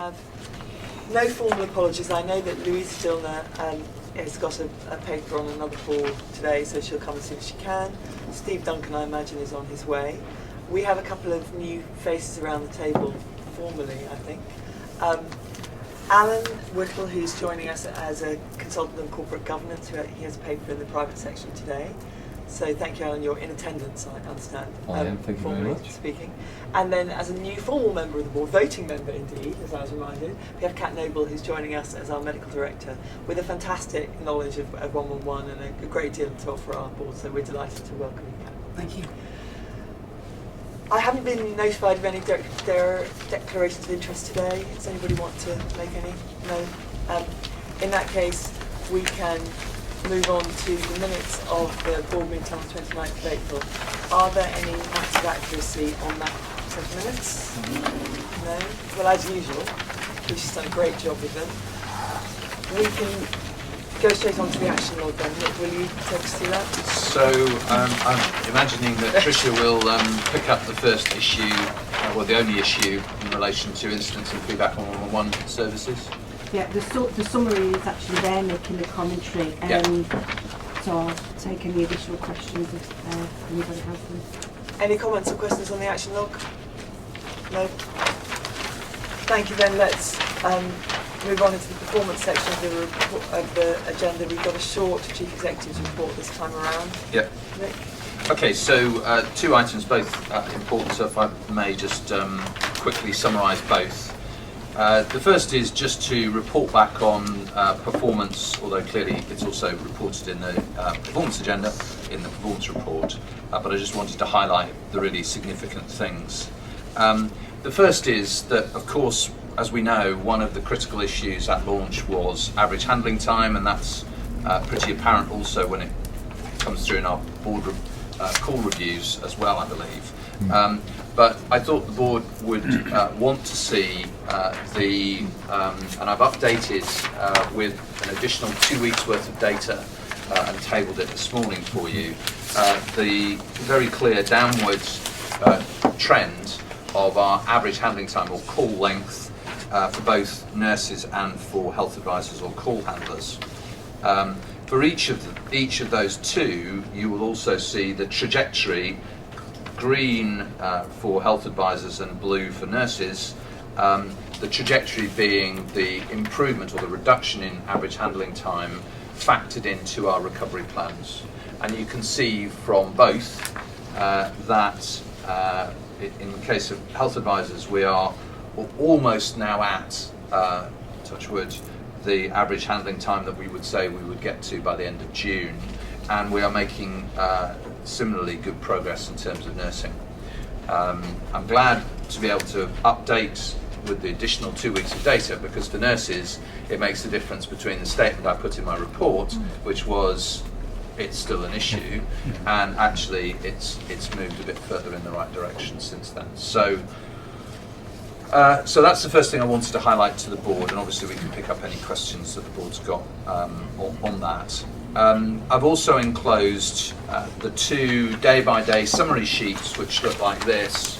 have no formal apologies. I know that Louise Dillner has got a paper on another board today, so she'll come as soon as she can. Steve Duncan, I imagine, is on his way. We have a couple of new faces around the table, formally, I think. Alan Whittle, who's joining us as a consultant on corporate governance, he has a paper in the private section today. So thank you, Alan. You're in attendance, I understand. I am, thank you very much. Speaking. And then as a new formal member of the board, voting member indeed, as I was reminded, we have Kat Noble, who's joining us as our medical director, with a fantastic knowledge of 111 and a great deal to offer our board. So we're delighted to welcome you, Kat. Thank you. I haven't been notified of any declarations of interest today. Does anybody want to make any? No? In that case, we can move on to the minutes of the board meeting on the 29th of April. Are there any matters of accuracy on that set of minutes? No? Well, as usual, we've just done a great job with them. We can go straight on to the action log then. Nick, will you take us through that? So I'm imagining that Tricia will pick up the first issue, well, the only issue in relation to incidents and feedback on 111 services. Yeah, the summary is actually there, making the commentary. So I'll take any additional questions if anybody has them. Any comments or questions on the action log? No? Thank you. Then let's move on into the performance section of the agenda. We've got a short Chief Executive's report this time around. Yep. Nick? Okay, so two items, both important, so if I may just quickly summarise both. The first is just to report back on performance, although clearly it's also reported in the performance agenda, in the performance report, but I just wanted to highlight the really significant things. The first is that, of course, as we know, one of the critical issues at launch was average handling time, and that's pretty apparent also when it comes through in our board call reviews as well, I believe. But I thought the board would want to see and I've updated with an additional 2 weeks worth of data and tabled it this morning for you, the very clear downward trend of our average handling time or call length for both nurses and for health advisors or call handlers. For each of those two, you will also see the trajectory, green for health advisors and blue for nurses, the trajectory being the improvement or the reduction in average handling time factored into our recovery plans. And you can see from both that in the case of health advisors, we are almost now at, touch wood, the average handling time that we would say we would get to by the end of June, and we are making similarly good progress in terms of nursing. I'm glad to be able to update with the additional 2 weeks of data, because for nurses it makes the difference between the statement I put in my report, which was it's still an issue, and actually it's moved a bit further in the right direction since then. So that's the first thing I wanted to highlight to the board, and obviously we can pick up any questions that the board's got on that. I've also enclosed the two day-by-day summary sheets, which look like this,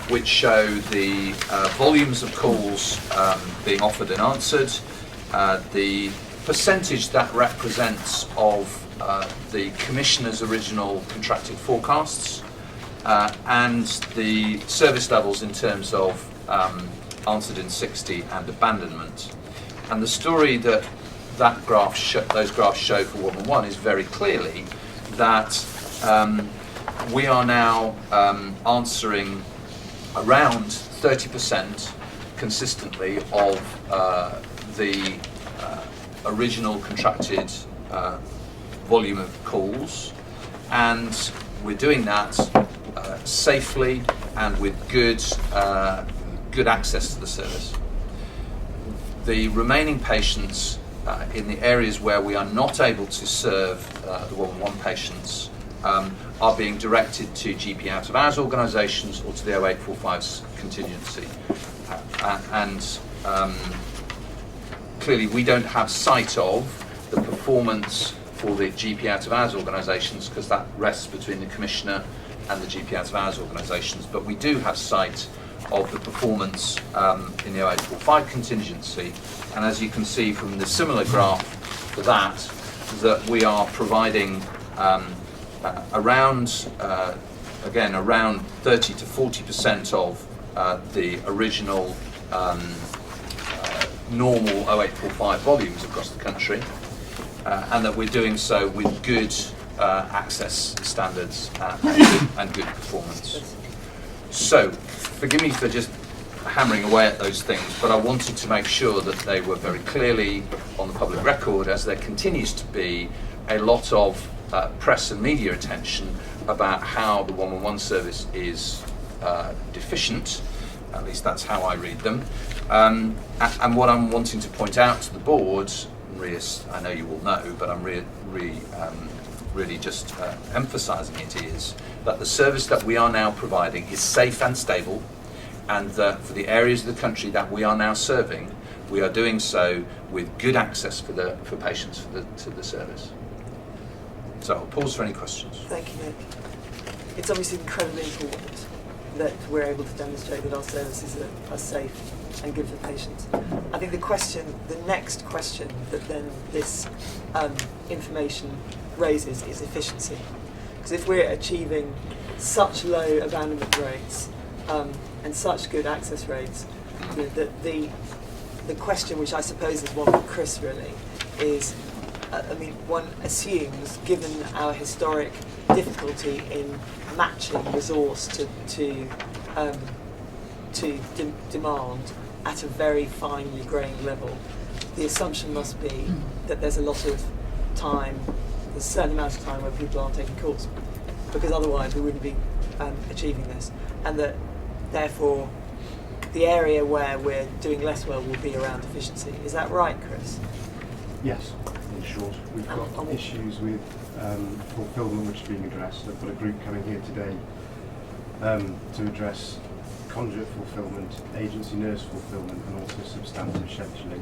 which show the volumes of calls being offered and answered, the percentage that represents of the Commissioner's original contracted forecasts, and the service levels in terms of answered in 60 and abandonment. And the story that those graphs show for 111 is very clearly that we are now answering around 30% consistently of the original contracted volume of calls, and we're doing that safely and with good access to the service. The remaining patients in the areas where we are not able to serve the 111 patients are being directed to GP out of hours organisations or to the 0845's contingency. Clearly we don't have sight of the performance for the GP out of hours organisations, because that rests between the Commissioner and the GP out of hours organisations, but we do have sight of the performance in the 0845 contingency, and as you can see from the similar graph to that, that we are providing around, again, around 30 to 40% of the original normal 0845 volumes across the country, and that we're doing so with good access standards and good performance. So, forgive me for just hammering away at those things, but I wanted to make sure that they were very clearly on the public record, as there continues to be a lot of press and media attention about how the 111 service is deficient. At least that's how I read them. And what I'm wanting to point out to the board, I know you all know, but I'm really just emphasising it, is that the service that we are now providing is safe and stable, and that for the areas of the country that we are now serving, we are doing so with good access for patients to the service. So I'll pause for any questions. Thank you, Nick. It's obviously incredibly important that we're able to demonstrate that our services are safe and good for patients. I think the next question that then this information raises is efficiency. Because if we're achieving such low abandonment rates and such good access rates, the question, which I suppose is one for Chris really, is, one assumes, given our historic difficulty in matching resource to demand at a very finely grained level, the assumption must be that there's a lot of time, there's a certain amount of time where people aren't taking calls, because otherwise we wouldn't be achieving this, and that therefore the area where we're doing less well will be around efficiency. Is that right, Chris? Yes, in short. We've got issues with fulfilment which are being addressed. I've got a group coming here today to address conduit fulfilment, agency nurse fulfilment, and also substantive scheduling.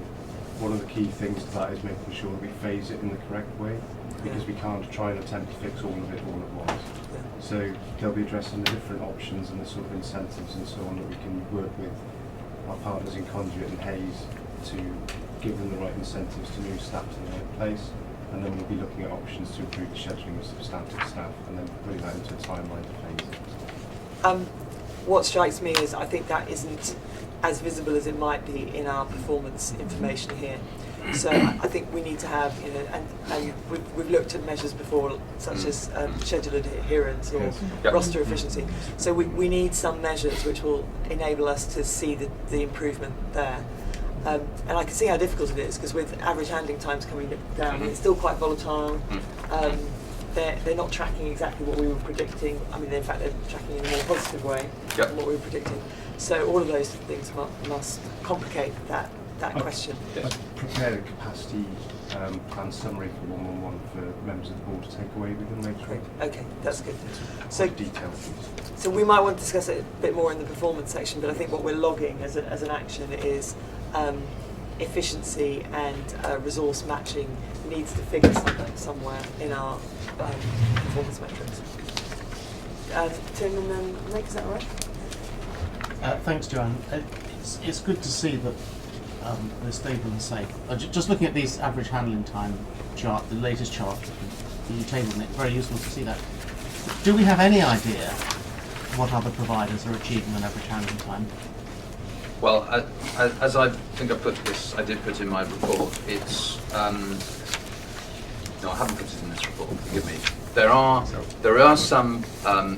One of the key things to that is making sure that we phase it in the correct way, because we can't try and attempt to fix all of it all at once. So they'll be addressing the different options and the sort of incentives and so on that we can work with our partners in Conduit and Hayes to give them the right incentives to move staff to the right place, and then we'll be looking at options to improve the scheduling of substantive staff and then putting that into a timeline to phase it. What strikes me is I think that isn't as visible as it might be in our performance information here. So I think we need to have, and we've looked at measures before, such as schedule adherence or roster efficiency. So we need some measures which will enable us to see the improvement there. And I can see how difficult it is, because with average handling times coming down, it's still quite volatile. They're not tracking exactly what we were predicting. In fact, they're tracking in a more positive way than what we were predicting. So all of those things must complicate that question. I've prepared a capacity plan summary for 111 for members of the board to take away with them later. Great. Okay, that's good. So So detailed. So we might want to discuss it a bit more in the performance section, but I think what we're logging as an action is efficiency and resource matching needs to figure somewhere in our performance metrics. Tim and then Nick, is that all right? Thanks, Joanne. It's good to see that they're stable and safe. Just looking at these average handling time chart, the latest chart that you tabled, Nick, very useful to see that. Do we have any idea what other providers are achieving an average handling time? Well, as I think I did put in my report, it's, no, I haven't put it in this report, forgive me. There are some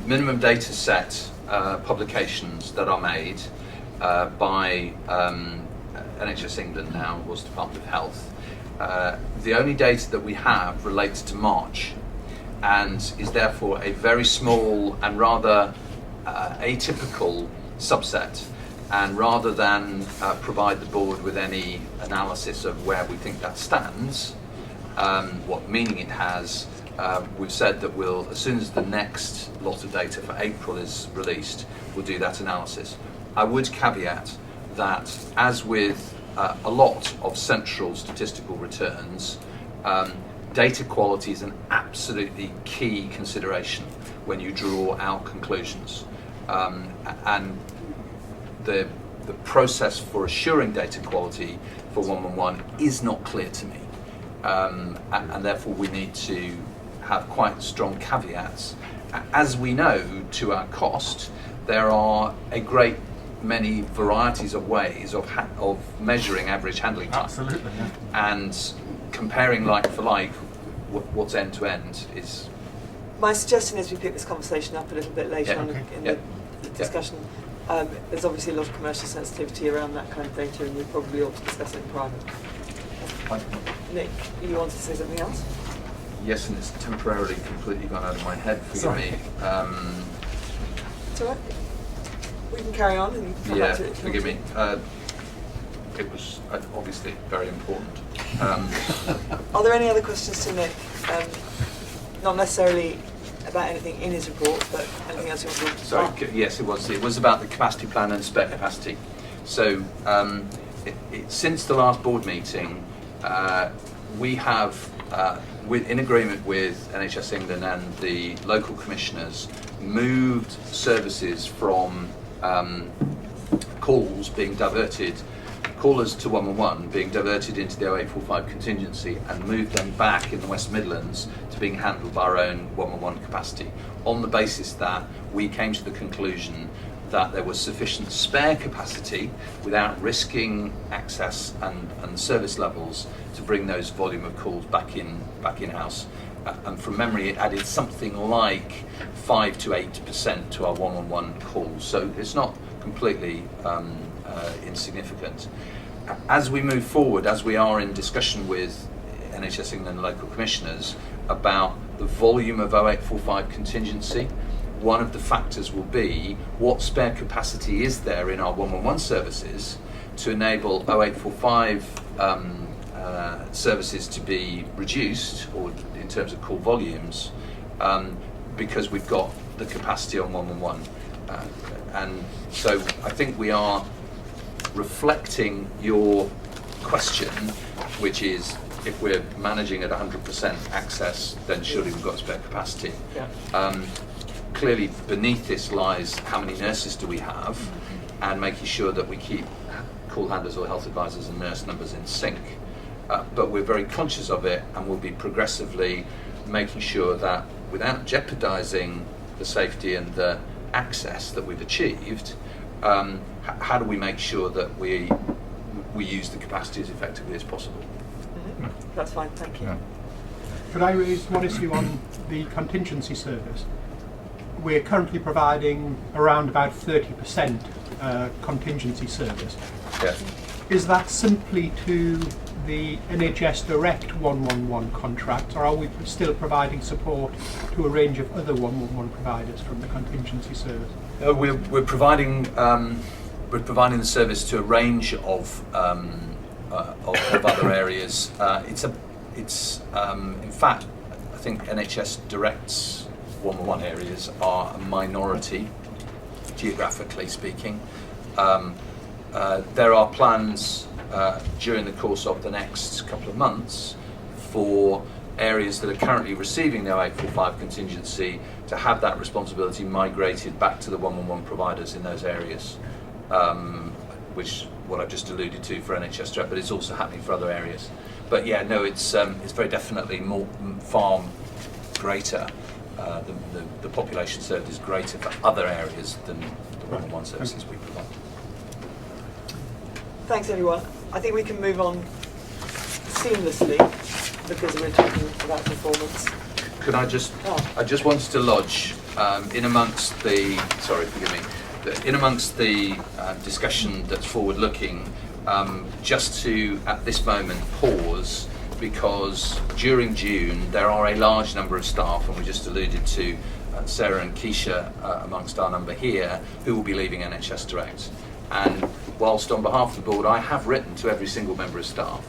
minimum data set publications that are made by NHS England now, was Department of Health. The only data that we have relates to March, and is therefore a very small and rather atypical subset. And rather than provide the board with any analysis of where we think that stands, what meaning it has, we've said that we'll, as soon as the next lot of data for April is released, we'll do that analysis. I would caveat that, as with a lot of central statistical returns, data quality is an absolutely key consideration when you draw out conclusions. And the process for assuring data quality for 111 is not clear to me, and therefore we need to have quite strong caveats. As we know, to our cost, there are a great many varieties of ways of measuring average handling time. Absolutely. Yeah. And comparing like for like, what's end to end is. My suggestion is we pick this conversation up a little bit later on in the discussion. There's obviously a lot of commercial sensitivity around that kind of data, and we probably ought to discuss it in private. Nick, you wanted to say something else? Yes, and it's temporarily completely gone out of my head. Forgive me. It's all right. We can carry on and come back to it. Forgive me. It was obviously very important. Are there any other questions to Nick? Not necessarily about anything in his report, but anything else you want to Sorry, yes, it was. It was about the capacity plan and spare capacity. So, since the last board meeting, we have, in agreement with NHS England and the local commissioners, moved services from callers to 111 being diverted into the 0845 contingency and moved them back in the West Midlands to being handled by our own 111 capacity, on the basis that we came to the conclusion that there was sufficient spare capacity without risking access and service levels to bring those volume of calls back in-house. And from memory, it added something like 5 to 8% to our 111 calls. So it's not completely insignificant. As we move forward, as we are in discussion with NHS England and local commissioners about the volume of 0845 contingency, one of the factors will be what spare capacity is there in our 111 services to enable 0845 services to be reduced, or in terms of call volumes, because we've got the capacity on 111. And so I think we are reflecting your question, which is, if we're managing at 100% access, then surely we've got spare capacity. Yeah. Clearly beneath this lies how many nurses do we have, and making sure that we keep call handlers or health advisors and nurse numbers in sync. But we're very conscious of it, and we'll be progressively making sure that without jeopardising the safety and the access that we've achieved, how do we make sure that we use the capacity as effectively as possible? Mm-hmm. That's fine, thank you. Yeah. Could I raise one issue on the contingency service? We're currently providing around about 30% contingency service. Yes. Is that simply to the NHS Direct 111 contract, or are we still providing support to a range of other 111 providers from the contingency service? We're providing the service to a range of other areas. In fact, I think NHS Direct's 111 areas are a minority, geographically speaking. There are plans during the course of the next couple of months for areas that are currently receiving their 845 contingency to have that responsibility migrated back to the 111 providers in those areas, which what I've just alluded to for NHS Direct, but it's also happening for other areas. But yeah, no, it's very definitely far greater. The population served is greater for other areas than the 111 services we provide. Thanks everyone. I think we can move on seamlessly because we're talking about performance. Could I just, I just wanted to lodge in amongst the discussion that's forward-looking, just to at this moment pause, because during June there are a large number of staff, and we just alluded to Sarah and Keisha amongst our number here, who will be leaving NHS Direct. And whilst on behalf of the board I have written to every single member of staff,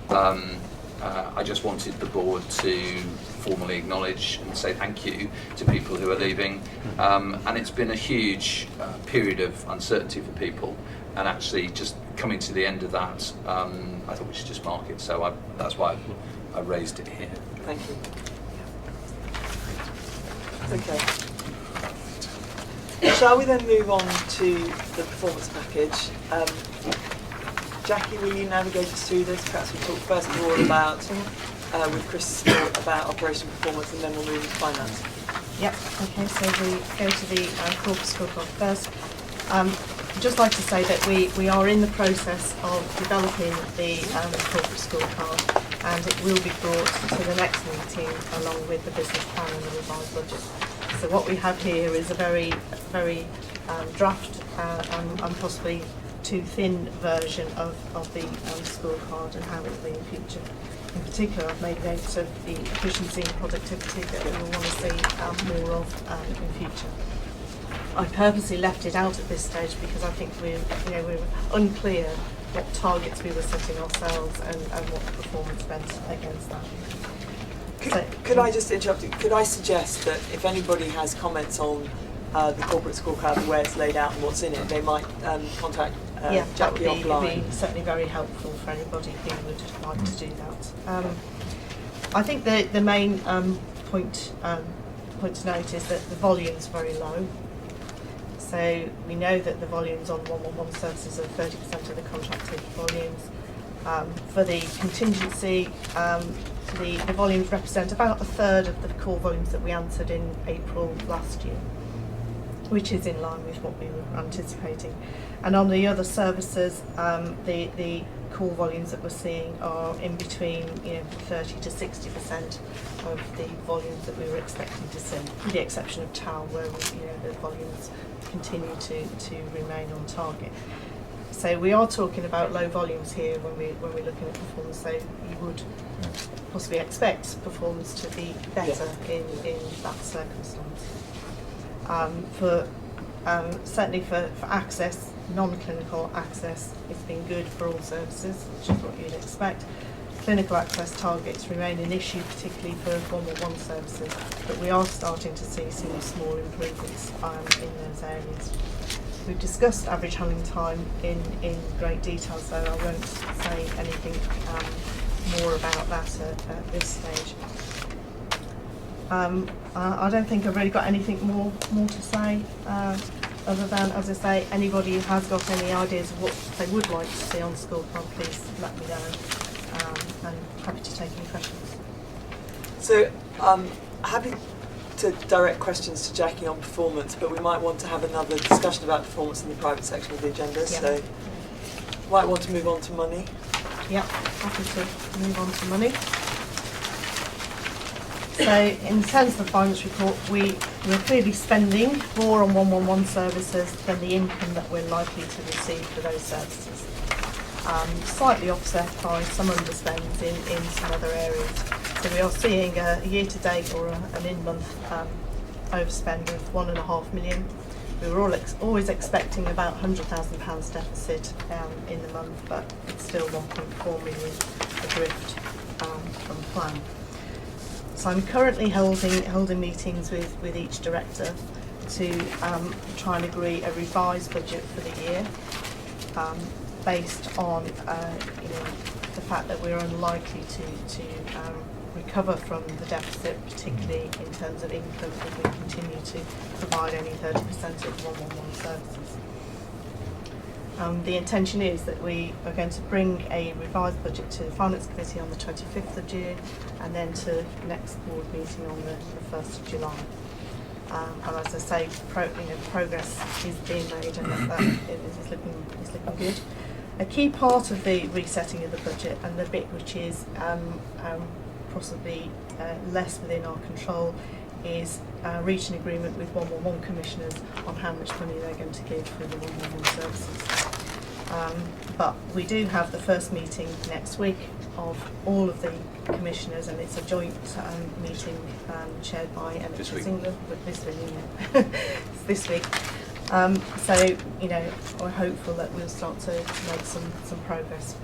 I just wanted the board to formally acknowledge and say thank you to people who are leaving. And it's been a huge period of uncertainty for people, and actually just coming to the end of that, I thought we should just mark it. So that's why I raised it here. Thank you. Okay. Shall we then move on to the performance package? Jackie, will you navigate us through this? Perhaps we'll talk first of all about, with Chris, about operation performance, and then we'll move into finance. Yep, okay, so we go to the corporate scorecard first. I'd just like to say that we are in the process of developing the corporate scorecard, and it will be brought to the next meeting along with the business plan and the revised budget. So what we have here is a very draft and possibly too thin version of the scorecard and how it will be in future. In particular, I've made notes of the efficiency and productivity that we will want to see more of in future. I purposely left it out at this stage because I think we were unclear what targets we were setting ourselves and what the performance meant against that. Could I just interrupt you? Could I suggest that if anybody has comments on the corporate scorecard, the way it's laid out and what's in it, they might contact Jackie offline? That would be certainly very helpful for anybody who would like to do that. I think the main point to note is that the volume's very low. So we know that the volumes on 111 services are 30% of the contracted volumes. For the contingency, the volumes represent about a third of the call volumes that we answered in April last year, which is in line with what we were anticipating. And on the other services, the call volumes that we're seeing are in between 30 to 60% of the volumes that we were expecting to see, with the exception of TAL, where the volumes continue to remain on target. So we are talking about low volumes here when we're looking at performance. So you would possibly expect performance to be better in that circumstance. Certainly for access, non-clinical access, it's been good for all services, which is what you'd expect. Clinical access targets remain an issue, particularly for 111 services, but we are starting to see some small improvements in those areas. We've discussed average handling time in great detail, so I won't say anything more about that at this stage. I don't think I've really got anything more to say, other than, as I say, anybody who has got any ideas of what they would like to see on the scorecard, please let me know. I'm happy to take any questions. So happy to direct questions to Jackie on performance, but we might want to have another discussion about performance in the private section of the agenda. So might want to move on to money. Yeah, happy to move on to money. So in terms of the finance report, we're clearly spending more on 111 services than the income that we're likely to receive for those services. Slightly offset by some underspends in some other areas. So we are seeing a year-to-date or an in-month overspend of £1.5 million. We were always expecting about £100,000 deficit in the month, but it's still 1.4 million adrift from plan. So I'm currently holding meetings with each director to try and agree a revised budget for the year, based on the fact that we're unlikely to recover from the deficit, particularly in terms of income, if we continue to provide only 30% of 111 services. The intention is that we are going to bring a revised budget to the Finance Committee on the 25th of June and then to next board meeting on the 1st of July. And as I say, progress is being made and that is looking good. A key part of the resetting of the budget, and the bit which is possibly less within our control, is reaching agreement with 111 commissioners on how much money they're going to give for the 111 services. But we do have the first meeting next week of all of the commissioners, and it's a joint meeting chaired by NHS England, but this week. So we're hopeful that we'll start to make some progress.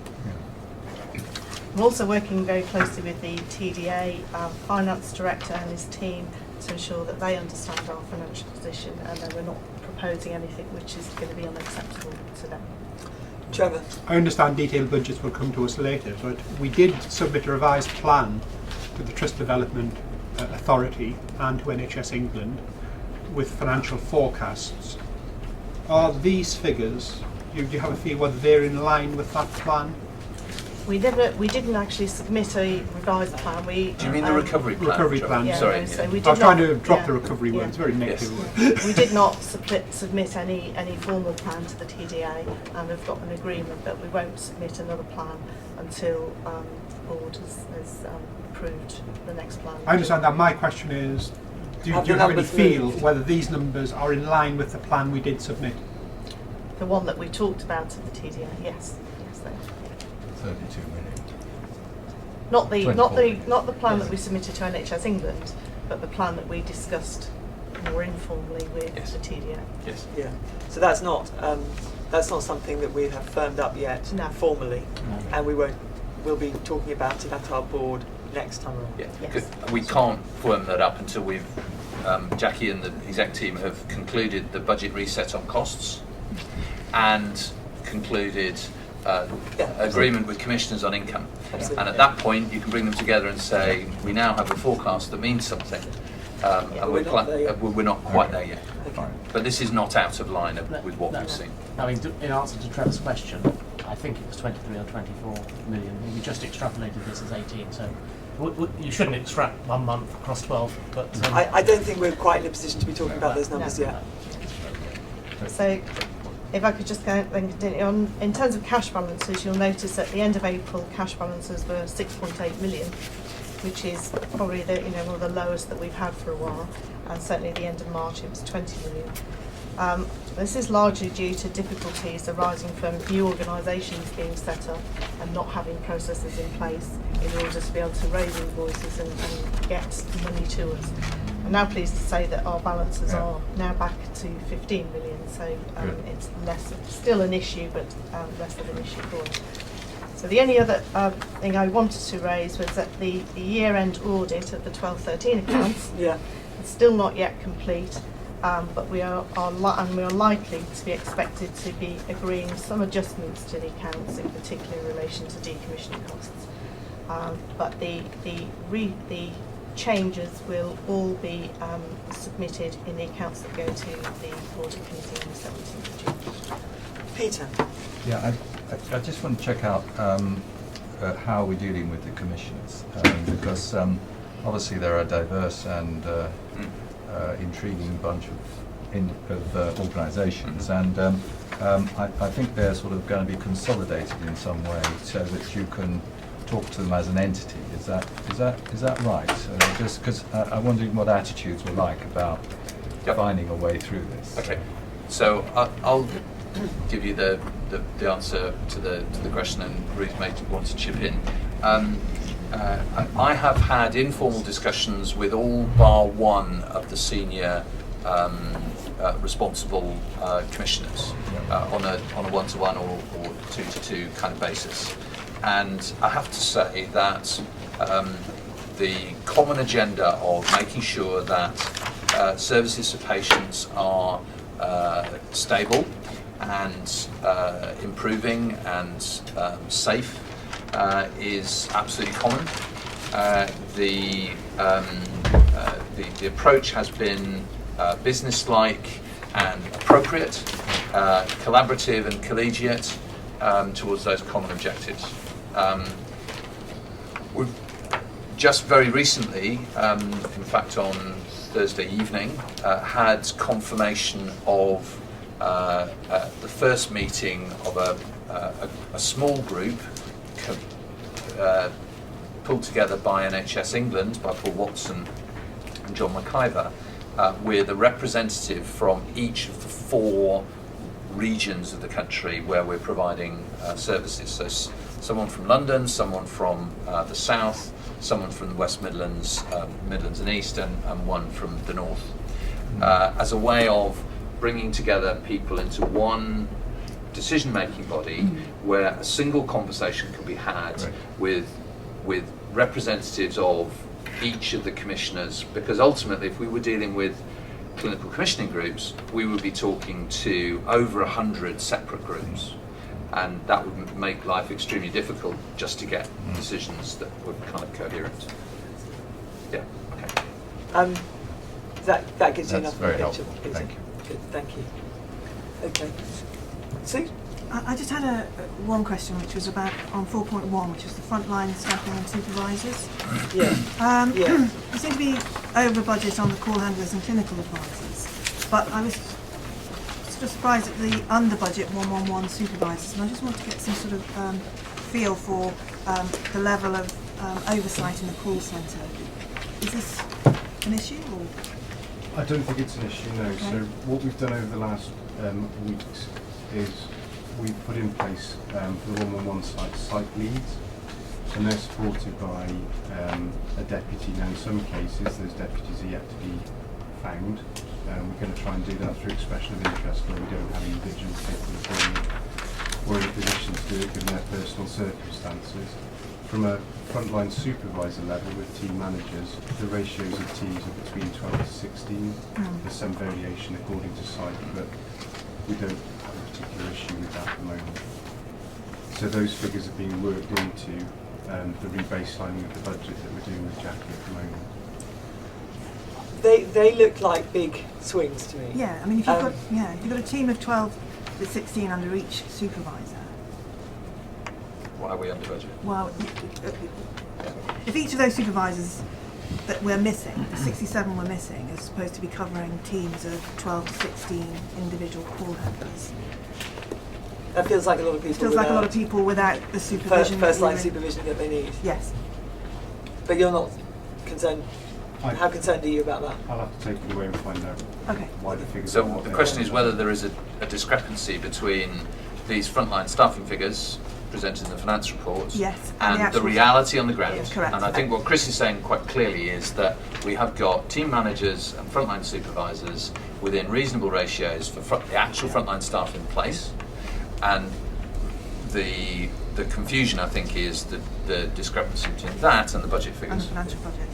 We're also working very closely with the TDA, our finance director and his team, to ensure that they understand our financial position and that we're not proposing anything which is going to be unacceptable to them. Trevor. I understand detailed budgets will come to us later, but we did submit a revised plan to the Trust Development Authority and to NHS England. with financial forecasts. Are these figures, do you have a feel whether they're in line with that plan? We didn't actually submit a revised plan. Do you mean the recovery plan? Recovery Joe? plan. Yeah, Sorry. no, so yeah. we I did was trying not- to drop yeah, the recovery word, yeah. it's a very negative Yes. word. We did not submit any formal plan to the TDA, and have got an agreement that we won't submit another plan until the board has approved the next plan. I understand that. My question is, do Have you the have any numbers feel moved? whether these numbers are in line with the plan we did submit? The one that we talked about at the TDA, yes, they are. 32 million. Not the 24. not the plan that we submitted to NHS England, but the plan that we discussed more informally with Yes. the TDA. Yes. Yeah. So that's not something that we have firmed up yet No. formally, No. and we'll be talking about it at our board next time around. Yeah. Yes. 'Cause we can't firm that up until we've Jackie and the exec team have concluded the budget reset on costs and concluded Yeah. agreement with commissioners on income. Absolutely. And at that point, you can bring them together and say, we now have a forecast that means something. Yeah, And we're not there yet. we're not quite Okay. there yet. Okay. But this is not out of line with what No. we've seen. I mean, in answer to Trevor's question, I think it was 23 or 24 million. We just extrapolated this as 18, so you shouldn't extract 1 month across 12. But I don't think we're quite in a position to be talking about those numbers No. yet. So, if I could just go then continue on, in terms of cash balances, you'll notice at the end of April, cash balances were 6.8 million, which is probably one of the lowest that we've had for a while, and certainly at the end of March it was 20 million. This is largely due to difficulties arising from new organisations being set up and not having processes in place in order to be able to raise invoices and get money to us. I'm now pleased to say that our balances are now back to 15 million, so Good. it's still an issue, but less of an issue for us. So the only other thing I wanted to raise was that the year-end audit of the 12-13 accounts Yeah. is still not yet complete, but we are likely to be expected to be agreeing some adjustments to the accounts, in particular in relation to decommissioning costs. But the changes will all be submitted in the accounts that go to the audit committee on the 17th of June. Peter. Yeah, I just want to check out how we're dealing with the commissioners, because obviously they're a diverse and intriguing bunch of organisations, and I think they're sort of going to be consolidated in some way so that you can talk to them as an entity. Is that right? Just because I'm wondering what attitudes were like about Yep. finding a way through this. Okay, so I'll give you the answer to the question, and Ruth may want to chip in. I have had informal discussions with all bar one of the senior responsible commissioners on a one-to-one or two-to-two kind of basis, and I have to say that the common agenda of making sure that services for patients are stable and improving and safe is absolutely common. The approach has been business-like and appropriate, collaborative and collegiate towards those common objectives. We've just very recently, in fact on Thursday evening, had confirmation of the first meeting of a small group pulled together by NHS England, by Paul Watson and John McIver, with a representative from each of the 4 regions of the country where we're providing services. So someone from London, someone from the south, someone from the West Midlands, Midlands and East, and one from the north, as a way of bringing together people into one decision-making body where a single conversation can be had with representatives of each of the commissioners, because ultimately if we were dealing with clinical commissioning groups, we would be talking to over 100 separate groups, and that would make life extremely difficult just to get decisions that were kind of coherent. Yeah, okay. That gives you That's enough very picture. helpful. Thank you. Good, thank you. Okay. Sue? I just had one question, which was about on 4.1, which was the frontline staffing and supervisors. Yeah. Yeah. We seem to be over budget on the call handlers and clinical advisors, but I was sort of surprised at the under budget 111 supervisors, and I just want to get some sort of feel for the level of oversight in the call centre. Is this an issue? Or? I don't think it's an issue, no. Okay. So what we've done over the last weeks is we've put in place for the 111 site leads, and they're supported by a deputy. Now in some cases those deputies are yet to be found. We're going to try and do that through expression of interest where we don't have individuals capable or in a position to do it given their personal circumstances. From a frontline supervisor level with team managers, the ratios of teams are between 12 to 16. There's some variation according to site, but we don't have a particular issue with that at the moment. So those figures are being worked into the rebaselining of the budget that we're doing with Jackie at the moment. They look like big swings to me. Yeah, I mean, if you've got a team of 12 to 16 under each supervisor. Why are we under budget? Well, if each of those supervisors that we're missing, the 67 we're missing, is supposed to be covering teams of 12 to 16 individual call handlers. That feels like a lot of people. Feels like a lot of people without the supervision. First line supervision that they need. Yes. But you're not concerned. How I- concerned are you about that? I'll have to take it away and find out Okay. why the figures are So what the they question are. is whether there is a discrepancy between these frontline staffing figures presented in the finance reports Yes, and and the the actual- reality on the ground. Yes, correct. And I think what Chris is saying quite clearly is that we have got team managers and frontline supervisors within reasonable ratios for the actual frontline staff in place, and the confusion I think is the discrepancy between that and the budget And figures. the financial budget.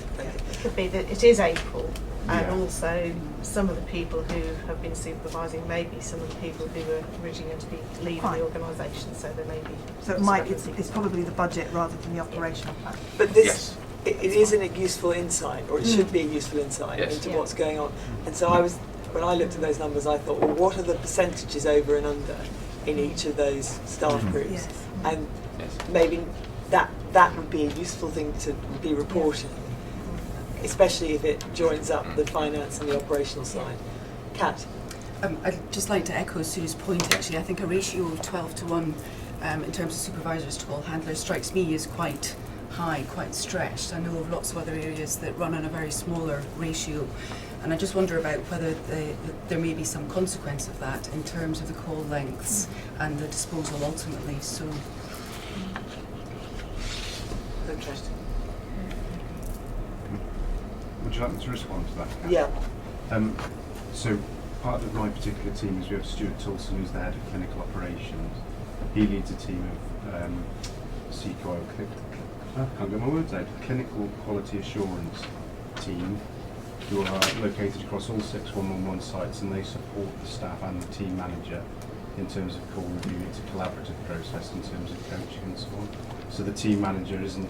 It could be that it is April, and Yeah. also some of the people who have been supervising may be some of the people who were originally going to be leaving Fine. the organisation, so there may be. So it's probably the budget rather than the operational plan. But this, Yes. it isn't a useful insight, or it should be a useful insight Yes. into Yeah. what's going on. And so when I looked at those numbers, I thought, well, what are the percentages over and under in each of those staff groups? Yes. And Yes. maybe that would be a useful thing to be reporting, especially if it joins up the finance and the operational side. Kat? I'd just like to echo Sue's point actually. I think a ratio of 12 to 1 in terms of supervisors to call handlers strikes me as quite high, quite stretched. I know of lots of other areas that run on a very smaller ratio, and I just wonder about whether there may be some consequence of that in terms of the call lengths and the disposal ultimately. So Interesting. Would you like me to respond to that? Kat? Yeah. So part of my particular team is we have Stuart Toulson, who's the head of clinical operations. He leads a team of CQI, I can't get my words out, clinical quality assurance team, who are located across all 6 111 sites, and they support the staff and the team manager in terms of call review. It's a collaborative process in terms of coaching and so on. So the team manager isn't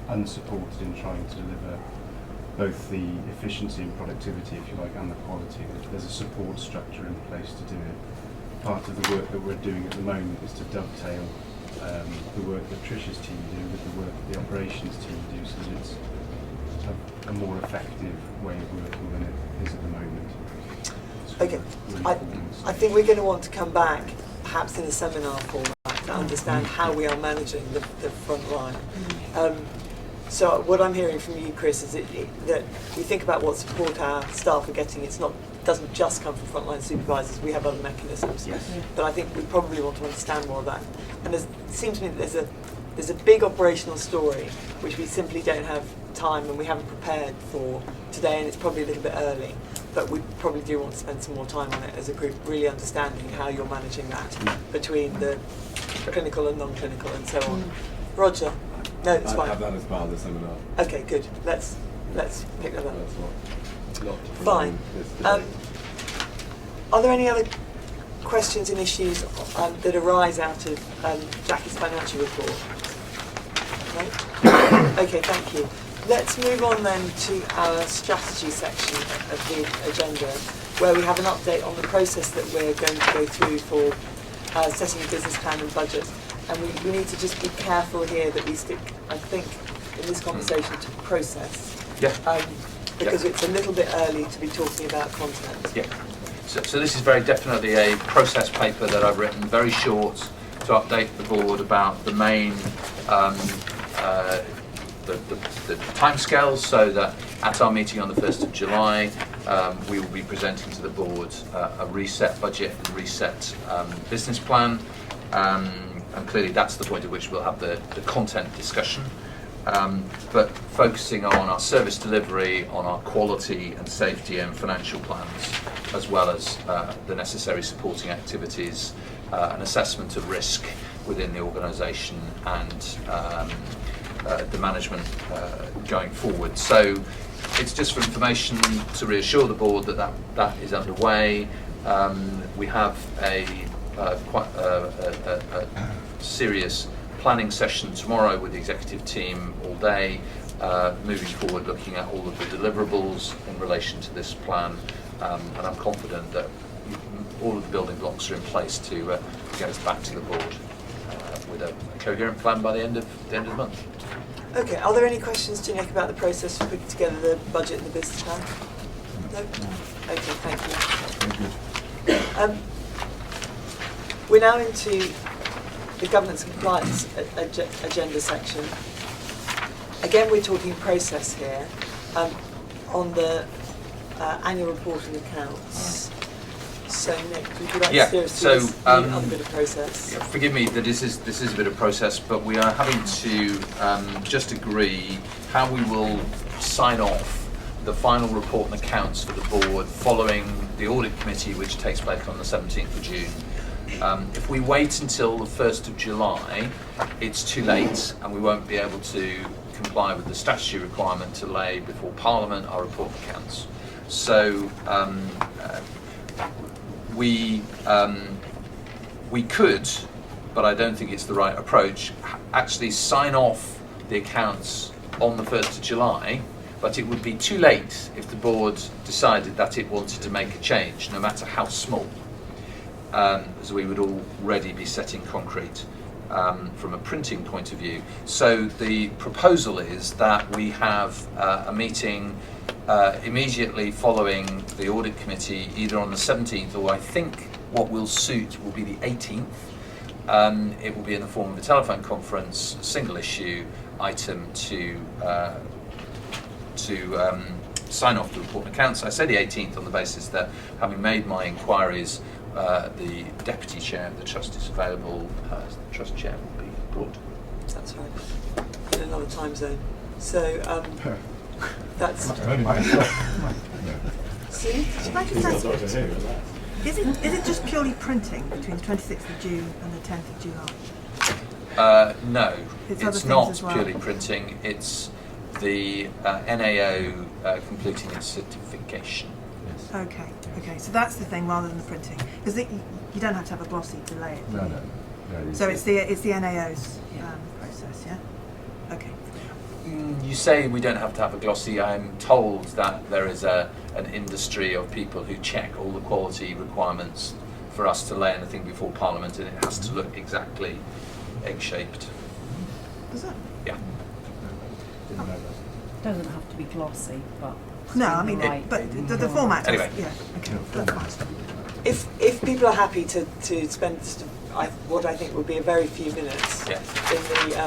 unsupported in trying to deliver both the efficiency and productivity, if you like, and the quality. There's a support structure in place to do it. Part of the work that we're doing at the moment is to dovetail the work that Trish's team do with the work that the operations team do, so that it's a more effective way of working than it is at the moment. So Okay. really I important. think we're going to want to come back, perhaps in a seminar format, to understand how we are managing the front line. So what I'm hearing from you, Chris, is that we think about what support our staff are getting. Doesn't just come from frontline supervisors. We have other mechanisms. Yes. But I think we probably want to understand more of that. And it seems to me that there's a big operational story which we simply don't have time and we haven't prepared for today, and it's probably a little bit early. But we probably do want to spend some more time on it as a group, really understanding how you're managing that between the clinical and non-clinical and so on. Roger? No, it's I fine. have that as part of the seminar. Okay, good. Let's pick that up. That's not Fine. this debate. Are there any other questions and issues that arise out of Jackie's financial report? No? Okay, thank you. let's move on then to our strategy section of the agenda, where we have an update on the process that we're going to go through for setting a business plan and budget. And we need to just be careful here that we stick, I think, in this conversation to process. Yeah. Because it's a little bit early to be talking about content. Yeah. So this is very definitely a process paper that I've written, very short, to update the board about the main the timescales, so that at our meeting on the 1st of July, we will be presenting to the board a reset budget and reset business plan. And clearly that's the point at which we'll have the content discussion. But focusing on our service delivery, on our quality and safety and financial plans, as well as the necessary supporting activities, an assessment of risk within the organisation, and the management going forward. So it's just for information to reassure the board that is underway. We have quite a serious planning session tomorrow with the executive team all day, moving forward, looking at all of the deliverables in relation to this plan, and I'm confident that all of the building blocks are in place to get us back to the board with a coherent plan by the end of the month. Okay, are there any questions to Nick about the process for putting together the budget and the business plan? No? Okay, thank you. Very good. We're now into the governance and compliance agenda section. Again, we're talking process here on the annual report and accounts. So Nick, would you like to steer us through the other bit of process? Yeah, forgive me that this is a bit of process, but we are having to just agree how we will sign off the final report and accounts for the board following the audit committee, which takes place on the 17th of June. If we wait until the 1st of July, it's too late, and we won't be able to comply with the statutory requirement to lay before Parliament our report and accounts. So we could, but I don't think it's the right approach, actually sign off the accounts on the 1st of July, but it would be too late if the board decided that it wanted to make a change, no matter how small, as we would already be setting concrete from a printing point of view. So the proposal is that we have a meeting immediately following the audit committee, either on the 17th, or I think what will suit will be the 18th. It will be in the form of a telephone conference, single issue item to sign off the report and accounts. I say the 18th on the basis that, having made my inquiries, the deputy chair of the trust is available. The trust chair will be brought. That's right. In another time zone. So that's. See? Should I just ask, is it just purely printing between the 26th of June and the 10th of July? No, It's other it's things not as well. purely printing. It's the NAO completing its certification. Okay, so that's the thing rather than the printing. Because you don't have to have a glossy to lay it. No. So it's the NAO's process, yeah? Okay. You say we don't have to have a glossy. I'm told that there is an industry of people who check all the quality requirements for us to lay anything before Parliament, and it has to look exactly egg-shaped. Does it? Yeah. Didn't know that. Doesn't have to be glossy, but No, I mean, right. but the format Anyway. is, yeah, okay. That's fine. If people are happy to spend what I think will be a very few minutes Yeah. in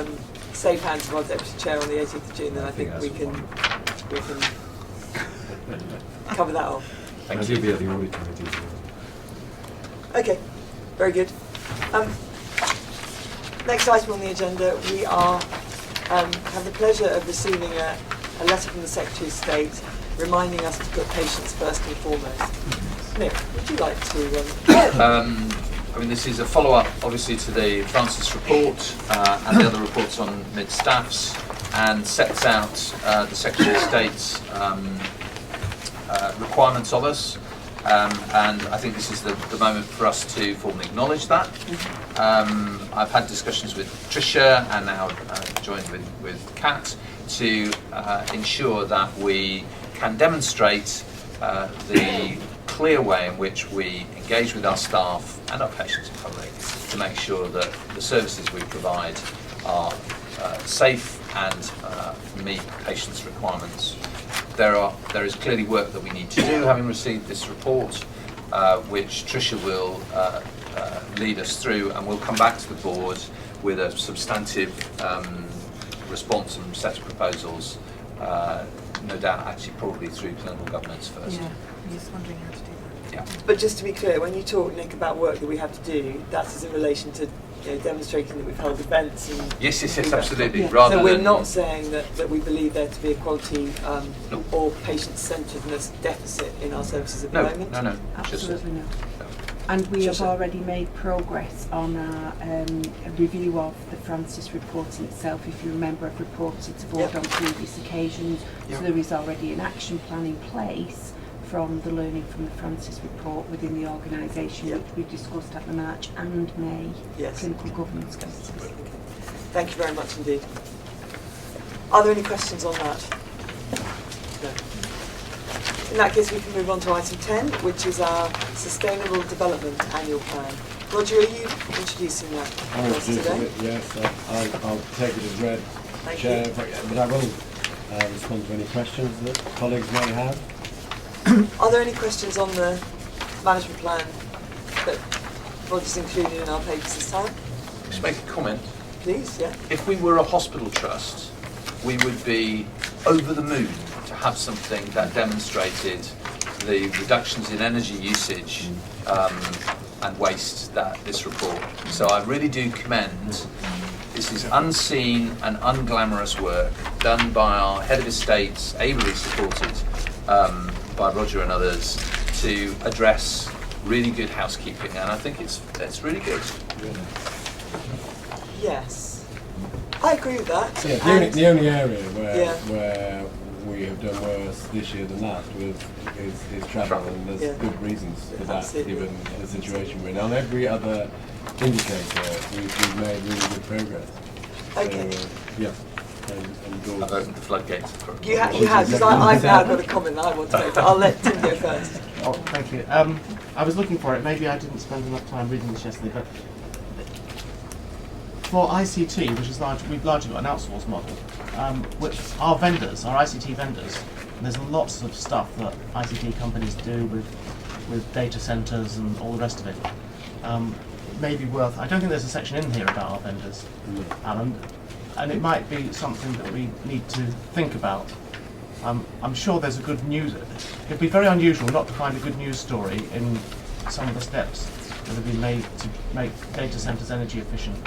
the safe hands of our deputy chair on the 18th of June, then I think that's we can fine. cover that off. Thank And you. you'll be at the audit committee as well. Okay, very good. Next item on the agenda, we are have the pleasure of receiving a letter from the Secretary of State reminding us to put patients first and foremost. Nick, would you like to? I mean, this is a follow-up, obviously, to the Francis report and the other reports on mid-staffs, and sets out the Secretary of State's requirements of us. And I think this is the moment for us to formally acknowledge that. I've had discussions with Tricia and now joined with Kat to ensure that we can demonstrate the clear way in which we engage with our staff and our patients and public to make sure that the services we provide are safe and meet patients' requirements. There is clearly work that we need to do, having received this report, which Tricia will lead us through, and we'll come back to the board with a substantive response and set of proposals, no doubt actually probably through clinical governance first. Yeah, I'm just wondering how to do that. Yeah. But just to be clear, when you talk, Nick, about work that we have to do, that is in relation to demonstrating that we've held events and... Yes, absolutely. Yeah. Rather so we're than not saying that we believe there to be a quality No. or patient-centredness deficit in our services at the no, moment. no. Absolutely no. No. And we have Tricia. already made progress on our a review of the Francis report in itself. If you remember, I've reported to board Yep. on previous occasions. Yep. So there is already an action plan in place from the learning from the Francis report within the organisation, Yep. which we discussed at the March and May Yes. clinical governance committees. Okay. Thank you very much indeed. Are there any questions on that? No. In that case, we can move on to item 10, which is our Sustainable Development Annual Plan. Roger, are you introducing that for us today? Yes, I'll take it as read, Thank Chair, you. but I will respond to any questions that colleagues may have. Are there any questions on the management plan that Roger's included in our papers this time? Just make a comment. Please, yeah. If we were a hospital trust, we would be over the moon to have something that demonstrated the reductions in energy usage and waste that this report. So I really do commend. This is unseen and unglamorous work done by our head of estates, ably supported by Roger and others, to address really good housekeeping, and I think it's really good. Yes. I agree with that. Yeah, And- the only area Yeah. where we have done worse this year than last is travel, and there's Yeah. good reasons for that, Absolutely. given the situation we're in. On every other indicator, we've made really good progress. Okay. So, yeah, and I've opened the floodgates. For You have, because I've now got a comment that I want to make, but I'll let Tim go first. Oh, thank you. I was looking for it. Maybe I didn't spend enough time reading this yesterday, but for ICT, which is we've largely got an outsourced model, which our vendors, our ICT vendors, there's lots of stuff that ICT companies do with data centres and all the rest of it. It may be worth. I don't think there's a section in here about our vendors, Alan, and it might be something that we need to think about. I'm sure there's a good news. It'd be very unusual not to find a good news story in some of the steps that have been made to make data centres energy efficient.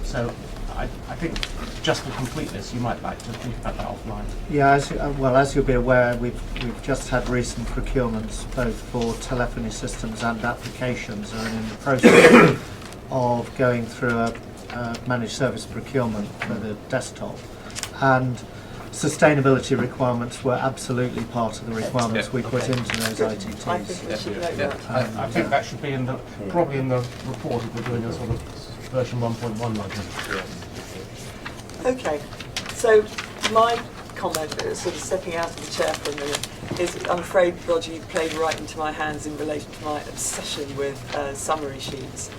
So I think just for completeness, you might like to think about that offline. Yeah, as you'll be aware, we've just had recent procurements both for telephony systems and applications, and in the process of going through a managed service procurement for the desktop. And sustainability requirements were absolutely part of the requirements Yeah. we put Okay. into those Good. ITTs. I think we should note Yeah. that. I think that should be probably in the report if we're doing a sort of version 1.1 like that. Okay, so my comment, sort of stepping out of the chair for a minute, is I'm afraid, Roger, you played right into my hands in relation to my obsession with summary sheets.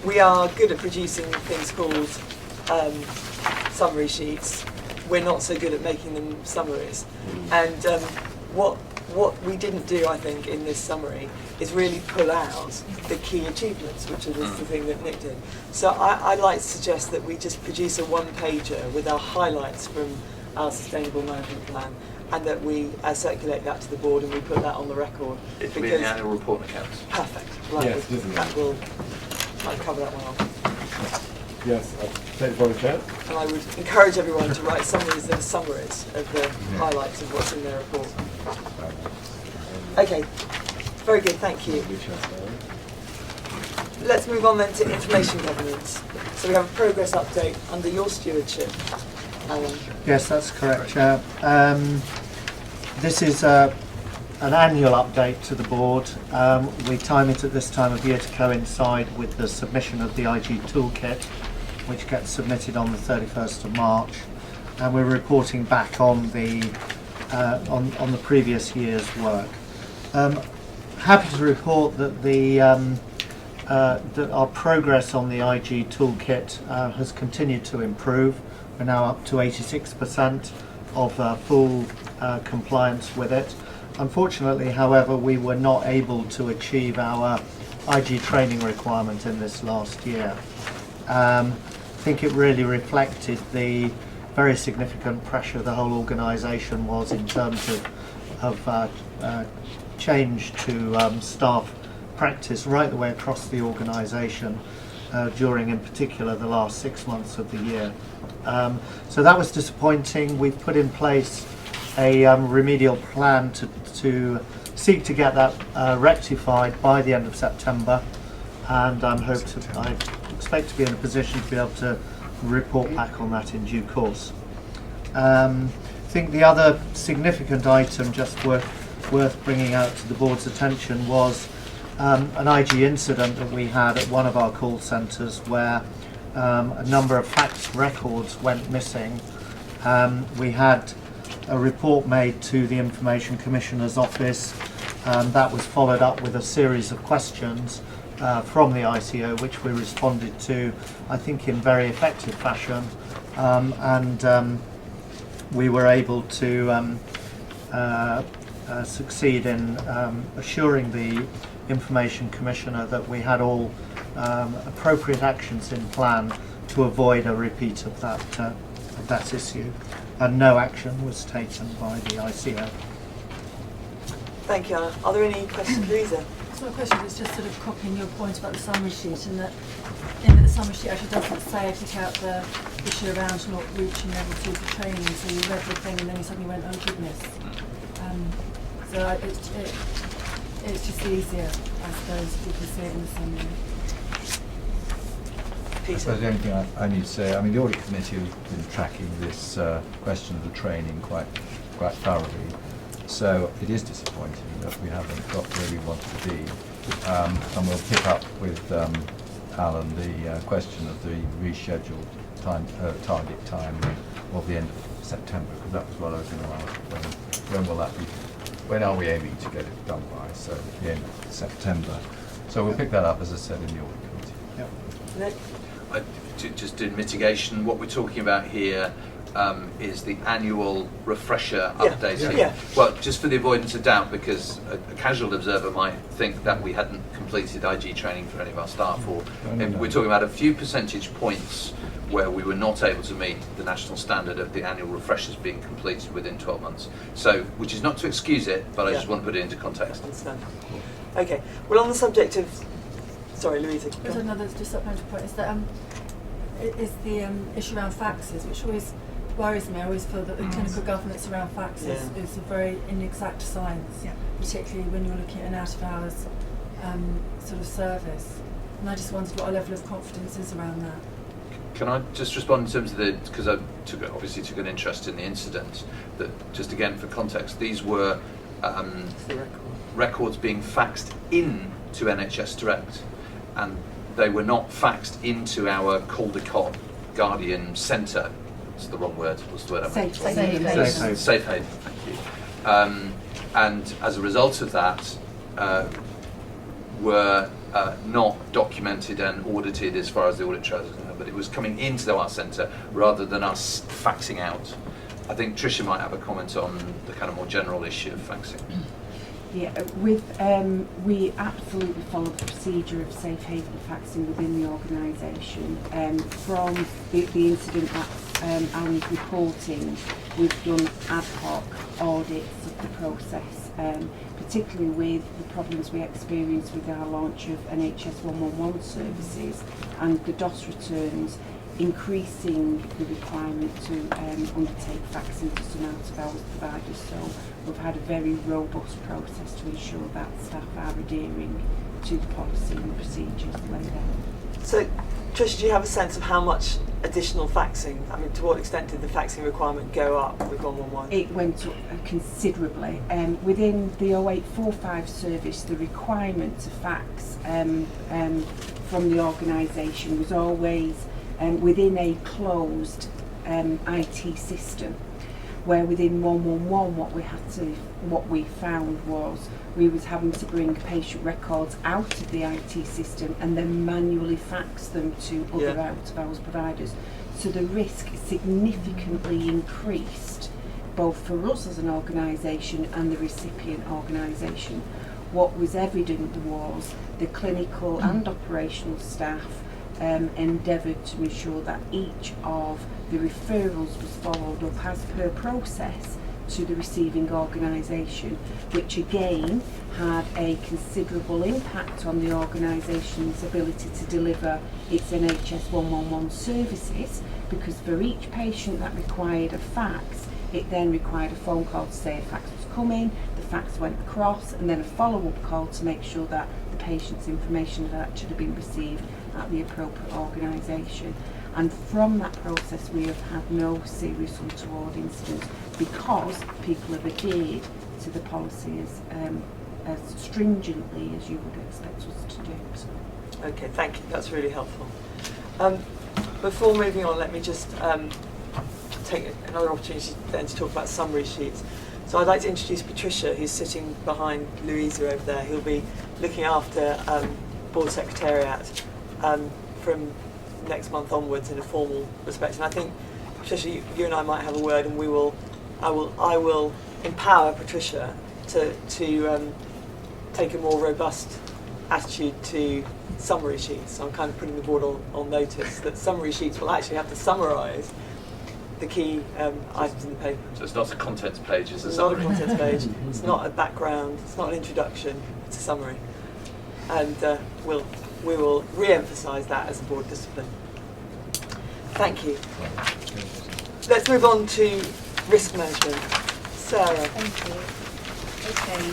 We are good at producing things called summary sheets. We're not so good at making them summaries. And what we didn't do, I think, in this summary is really pull out the key achievements, which is the thing that Nick did. So I'd like to suggest that we just produce a one-pager with our highlights from our sustainable management plan, and that we circulate that to the board and we put that on the record. It'll be in the annual report and accounts. Perfect. Right. Yes, definitely. That will might cover that one off. Yes, I'll take the point, Chair. And I would encourage everyone to write summaries that are summaries of the highlights of what's in their report. Okay. Very good, thank you. Let's move on then to information governance. So we have a progress update under your stewardship, Alan. Yes, that's correct, Chair. This is an annual update to the board. We time it at this time of year to coincide with the submission of the IG toolkit, which gets submitted on the 31st of March. and we're reporting back on the previous year's work. Happy to report that that our progress on the IG toolkit has continued to improve. We're now up to 86% of full compliance with it. Unfortunately, however, we were not able to achieve our IG training requirement in this last year. I think it really reflected the very significant pressure the whole organisation was in terms of change to staff practice right the way across the organisation during, in particular, the last 6 months of the year. So that was disappointing. We've put in place a remedial plan to seek to get that rectified by the end of September, and I expect to be in a position to be able to report back on that in due course. I think the other significant item just worth bringing out to the board's attention was an IG incident that we had at one of our call centres where a number of fax records went missing. We had a report made to the Information Commissioner's office. That was followed up with a series of questions from the ICO, which we responded to, I think, in very effective fashion, and we were able to succeed in assuring the Information Commissioner that we had all appropriate actions in plan to avoid a repeat of that issue, and no action was taken by the ICO. Thank you, Anna. Are there any questions, Louisa? So my question is just sort of copying your point about the summary sheet, and that in the summary sheet actually doesn't say it out the issue around not reaching level 2 for training, so you read the thing and then you suddenly went, oh goodness. So it's just easier, I suppose, if you can see it in the summary. I suppose the only thing I need to say, I mean, the audit committee has been tracking this question of the training quite thoroughly. So it is disappointing that we haven't got where we want to be, and we'll pick up with Alan the question of the rescheduled target time of the end of September, because that was what I was going to ask. When will that be? When are we aiming to get it done by? So the end of September. So we'll pick that up, as I said, in the audit committee. Nick? Just in mitigation, what we're talking about here is the annual refresher updating. Yeah. Well, just for the avoidance of doubt, because a casual observer might think that we hadn't completed IG training for any of our staff, or we're talking about a few percentage points where we were not able to meet the national standard of the annual refreshers being completed within 12 months. So, which is not to excuse it, but I just want to put it into context. I understand. Okay. Well, on the subject of... Sorry, Louisa. There's another just supplementary point, is that is the issue around faxes, which always worries me. I always feel that the clinical governance around faxes is a very inexact science, particularly when you're looking at an out-of-hours sort of service. And I just wondered what a level of confidence is around that. Can I just respond in terms of the, because I obviously took an interest in the incident, that just again for context, these were records being faxed in to NHS Direct, and they were not faxed into our Caldecott Guardian Centre. It's the wrong word. What's the word? Safe haven. Safe haven. Thank you. And as a result of that, were not documented and audited as far as the audit trail is concerned, but it was coming into our centre rather than us faxing out. I think Tricia might have a comment on the kind of more general issue of faxing. Yeah, we absolutely follow the procedure of safe haven faxing within the organisation. From the incident that Alan's reporting, we've done ad hoc audits of the process, particularly with the problems we experienced with our launch of NHS 111 services and the DOS returns, increasing the requirement to undertake faxing to some out-of-hours providers. So we've had a very robust process to ensure that staff are adhering to the policy and procedures laid out. So, Tricia, do you have a sense of how much additional faxing, I mean, to what extent did the faxing requirement go up with 111? It went up considerably. Within the 0845 service, the requirement to fax from the organisation was always within a closed IT system, where within 111 what we found was we was having to bring patient records out of the IT system and then manually fax them to other out of hours providers. So the risk significantly increased, both for us as an organisation and the recipient organisation. What was evident was the clinical and operational staff endeavoured to ensure that each of the referrals was followed up as per process to the receiving organisation, which again had a considerable impact on the organisation's ability to deliver its NHS 111 services, because for each patient that required a fax, it then required a phone call to say a fax was coming, the fax went across, and then a follow-up call to make sure that the patient's information had actually been received at the appropriate organisation. And from that process we have had no serious untoward incidents, because people have adhered to the policy as stringently as you would expect us to do. Okay, thank you. That's really helpful. Before moving on, let me just take another opportunity then to talk about summary sheets. So I'd like to introduce Patricia, who's sitting behind Louisa over there, who'll be looking after Board Secretariat from next month onwards in a formal respect. And I think, Patricia, you and I might have a word, and I will empower Patricia to take a more robust attitude to summary sheets. So I'm kind of putting the board on notice that summary sheets will actually have to summarise the key items in the paper. So it's not a contents page, it's a It's summary. not a contents page, it's not a background, it's not an introduction, it's a summary. And we will re-emphasise that as a board discipline. Thank you. Let's move on to risk management. Sarah. Thank you. Okay,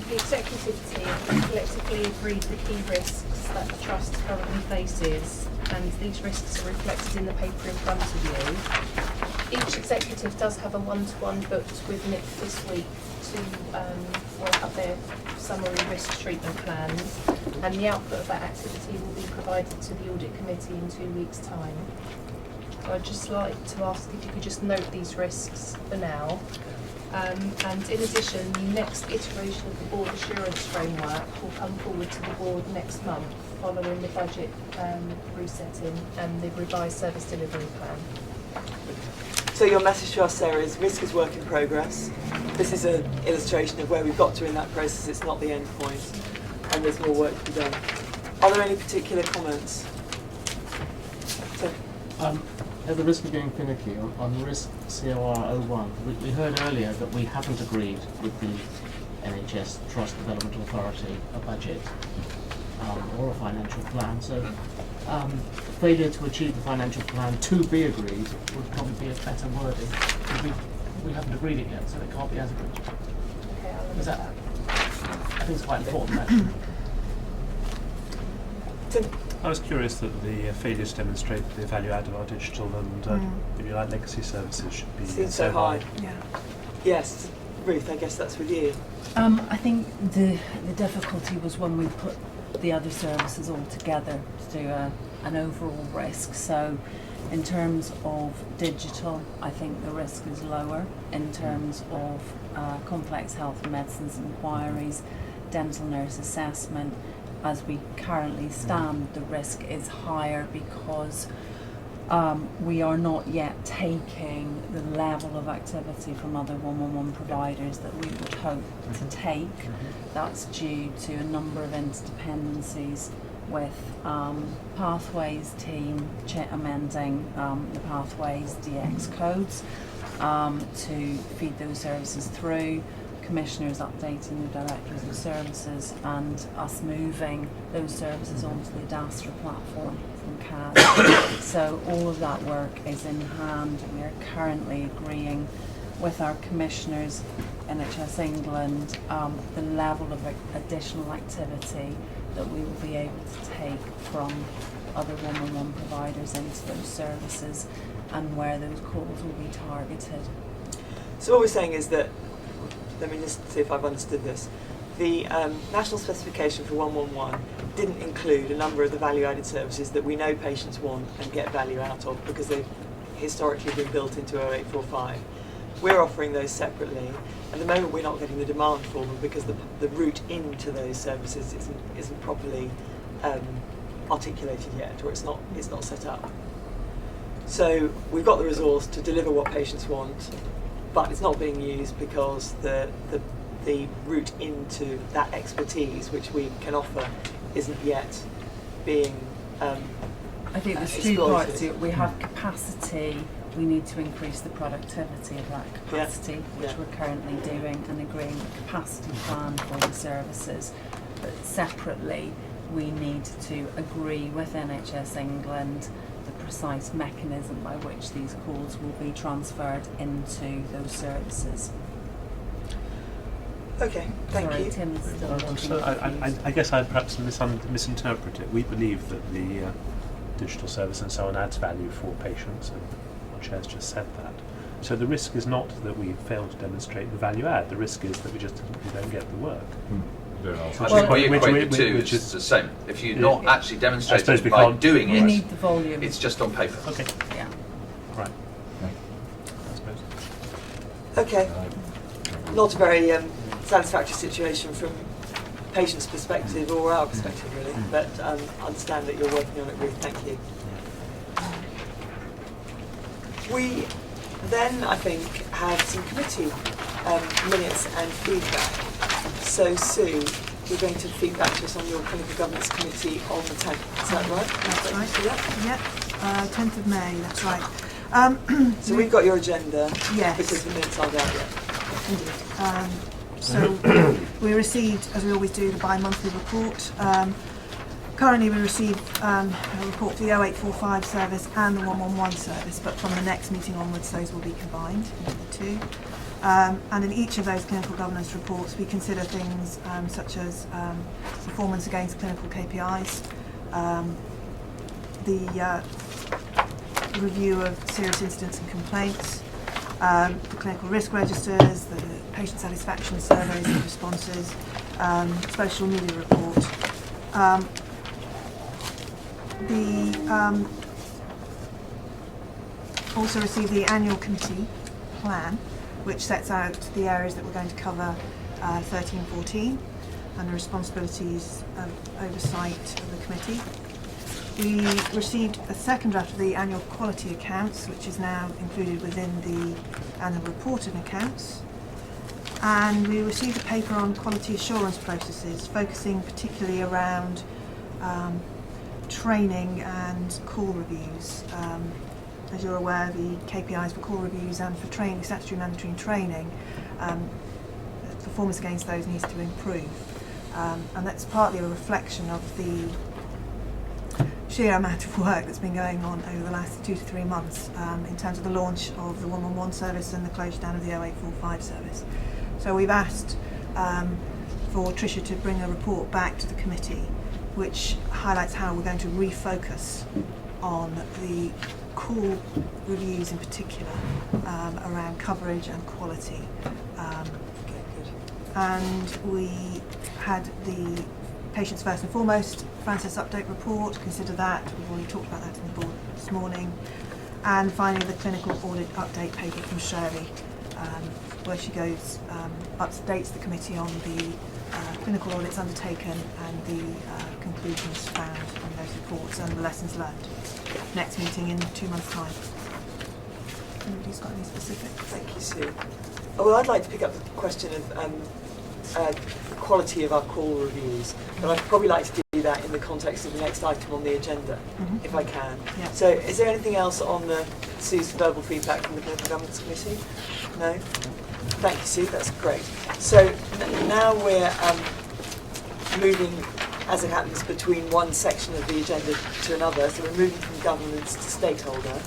the executive team collectively agreed the key risks that the Trust currently faces, and these risks are reflected in the paper in front of you. Each executive does have a one-to-one booked with Nick this week to work up their summary risk treatment plans, and the output of that activity will be provided to the Audit Committee in 2 weeks' time. So I'd just like to ask if you could just note these risks for now. And in addition, the next iteration of the Board Assurance Framework will come forward to the Board next month following the budget resetting and the revised service delivery plan. So your message to us, Sarah, is risk is work in progress. This is an illustration of where we've got to in that process. It's not the end point, and there's more work to be done. Are there any particular comments? At the risk of being finicky, on risk COR 01, we heard earlier that we haven't agreed with the NHS Trust Development Authority a budget or a financial plan. So failure to achieve the financial plan to be agreed would probably be a better wording. We haven't agreed it yet, so it can't be as agreed. Okay, I'll Is look that? at I think it's quite important actually. I was curious that the failures demonstrate that the value add of our digital and if you like legacy services should be Seems so high. Yeah. Yes, Ruth, I guess that's with you. I think the difficulty was when we put the other services all together to do an overall risk. So in terms of digital, I think the risk is lower. In terms of complex health and medicines inquiries, dental nurse assessment, as we currently stand, the risk is higher because we are not yet taking the level of activity from other 111 providers that we would hope to take. That's due to a number of interdependencies with Pathways team amending the Pathways DX codes to feed those services through, commissioners updating the directors of services, and us moving those services onto the Adastra platform from CAD. So all of that work is in hand. We are currently agreeing with our commissioners, NHS England, the level of additional activity that we will be able to take from other 111 providers into those services and where those calls will be targeted. So what we're saying is that, let me just see if I've understood this. The national specification for 111 didn't include a number of the value-added services that we know patients want and get value out of because they've historically been built into 0845. We're offering those separately. At the moment, we're not getting the demand for them because the route into those services isn't properly articulated yet, or it's not set up. So we've got the resource to deliver what patients want, but it's not being used because the route into that expertise which we can offer isn't yet being I think there's two exploited. parts to it. We have capacity, we need to increase the productivity of that capacity, which we're currently doing, and agreeing a capacity plan for the services. But separately, we need to agree with NHS England the precise mechanism by which these calls will be transferred into those services. Okay, thank Sorry, you. Tim's still looking. So I guess I'd perhaps misinterpret it. We believe that the digital service and so on adds value for patients, and our chair's just said that. So the risk is not that we fail to demonstrate the value add. The risk is that we don't get the work. I think we equate the two, which it's the same. If you're not actually demonstrating we by can't doing We it, need the volume. it's just on paper. Okay, Yeah. right. I suppose. Okay. Not a very satisfactory situation from patient's perspective or our perspective, really. But I understand that you're working on it, Ruth. Thank you. We then, I think, have some committee minutes and feedback. So, Sue, you're going to feedback to us on your clinical governance committee on the 10th. Is that right? That's right. Yeah. Yep. 10th of May. That's right. So we've got your agenda. Yes. Because the minutes aren't out yet. Indeed. So we received, as we always do, the bi-monthly report. Currently we receive a report for the 0845 service and the 111 service, but from the next meeting onwards those will be combined into the two. And in each of those clinical governance reports we consider things such as performance against clinical KPIs, the review of serious incidents and complaints, the clinical risk registers, the patient satisfaction surveys and responses, social media report. Also received the annual committee plan, which sets out the areas that we're going to cover 13-14 and the responsibilities of oversight of the committee. We received a second draft of the annual quality accounts, which is now included within the annual report and accounts. And we received a paper on quality assurance processes, focusing particularly around training and call reviews. As you're aware, the KPIs for call reviews and for training, statutory mandatory training, performance against those needs to improve. And that's partly a reflection of the sheer amount of work that's been going on over the last 2 to 3 months in terms of the launch of the 111 service and the closure down of the 0845 service. So we've asked for Tricia to bring a report back to the committee which highlights how we're going to refocus on the call reviews in particular around coverage and quality. And we had the Patients First and Foremost Francis update report, consider that. We've already talked about that in the board this morning. And finally the clinical audit update paper from Shirley, where she goes, updates the committee on the clinical audits undertaken and the conclusions found from those reports and the lessons learned. Next meeting in 2 months' time. Anybody's got any specific? Thank you, Sue. Oh, well, I'd like to pick up the question of the quality of our call reviews, but I'd probably like to do that in the context of the next item on the agenda, if I can. Yeah. So is there anything else on Sue's verbal feedback from the Clinical Governance Committee? No? Thank you, Sue, that's great. So now we're moving, as it happens, between one section of the agenda to another, so we're moving from governance to stakeholder.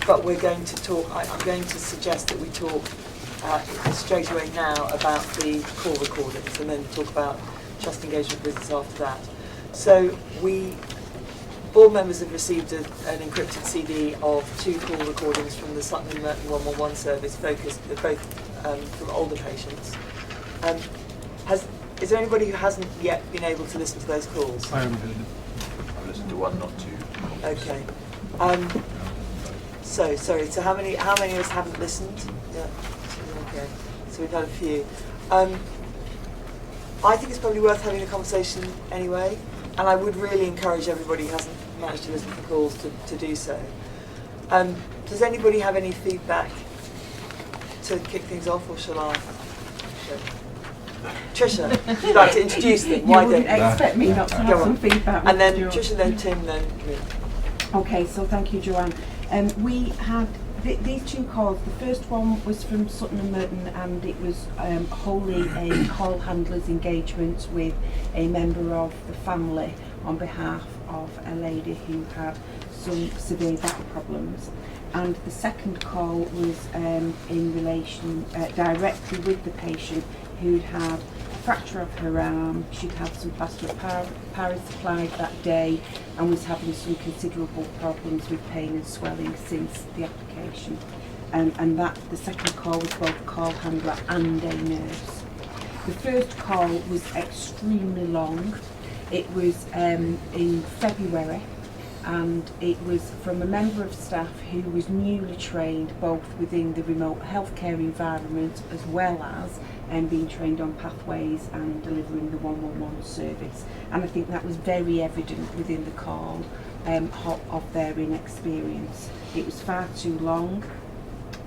But we're going to talk, I'm going to suggest that we talk straight away now about the call recordings and then talk about trust engagement visits after that. So board members have received an encrypted CD of 2 call recordings from the Sutton and Merton 111 service, focused both from older patients. Is there anybody who hasn't yet been able to listen to those calls? I haven't heard it. I've listened to one, not 2. Okay. So how many of us haven't listened? Yeah. Okay. So we've had a few. I think it's probably worth having a conversation anyway, and I would really encourage everybody who hasn't managed to listen to the calls to do so. Does anybody have any feedback to kick things off, or shall I? Trisha, if you'd like to introduce them, why you don't wouldn't you? expect me not to have Go some on. feedback. And then would you? Trisha, then Tim, then me. Okay, so thank you, Joanne. We had these two calls. The first one was from Sutton and Merton, and it was wholly a call handler's engagement with a member of the family on behalf of a lady who had some severe back problems. And the second call was in relation directly with the patient who'd had a fracture of her arm. She'd had some plaster of Paris applied that day and was having some considerable problems with pain and swelling since the application. And that the second call was both a call handler and a nurse. The first call was extremely long. It was in February, and it was from a member of staff who was newly trained both within the remote healthcare environment as well as being trained on pathways and delivering the 111 service. And I think that was very evident within the call of their inexperience. It was far too long,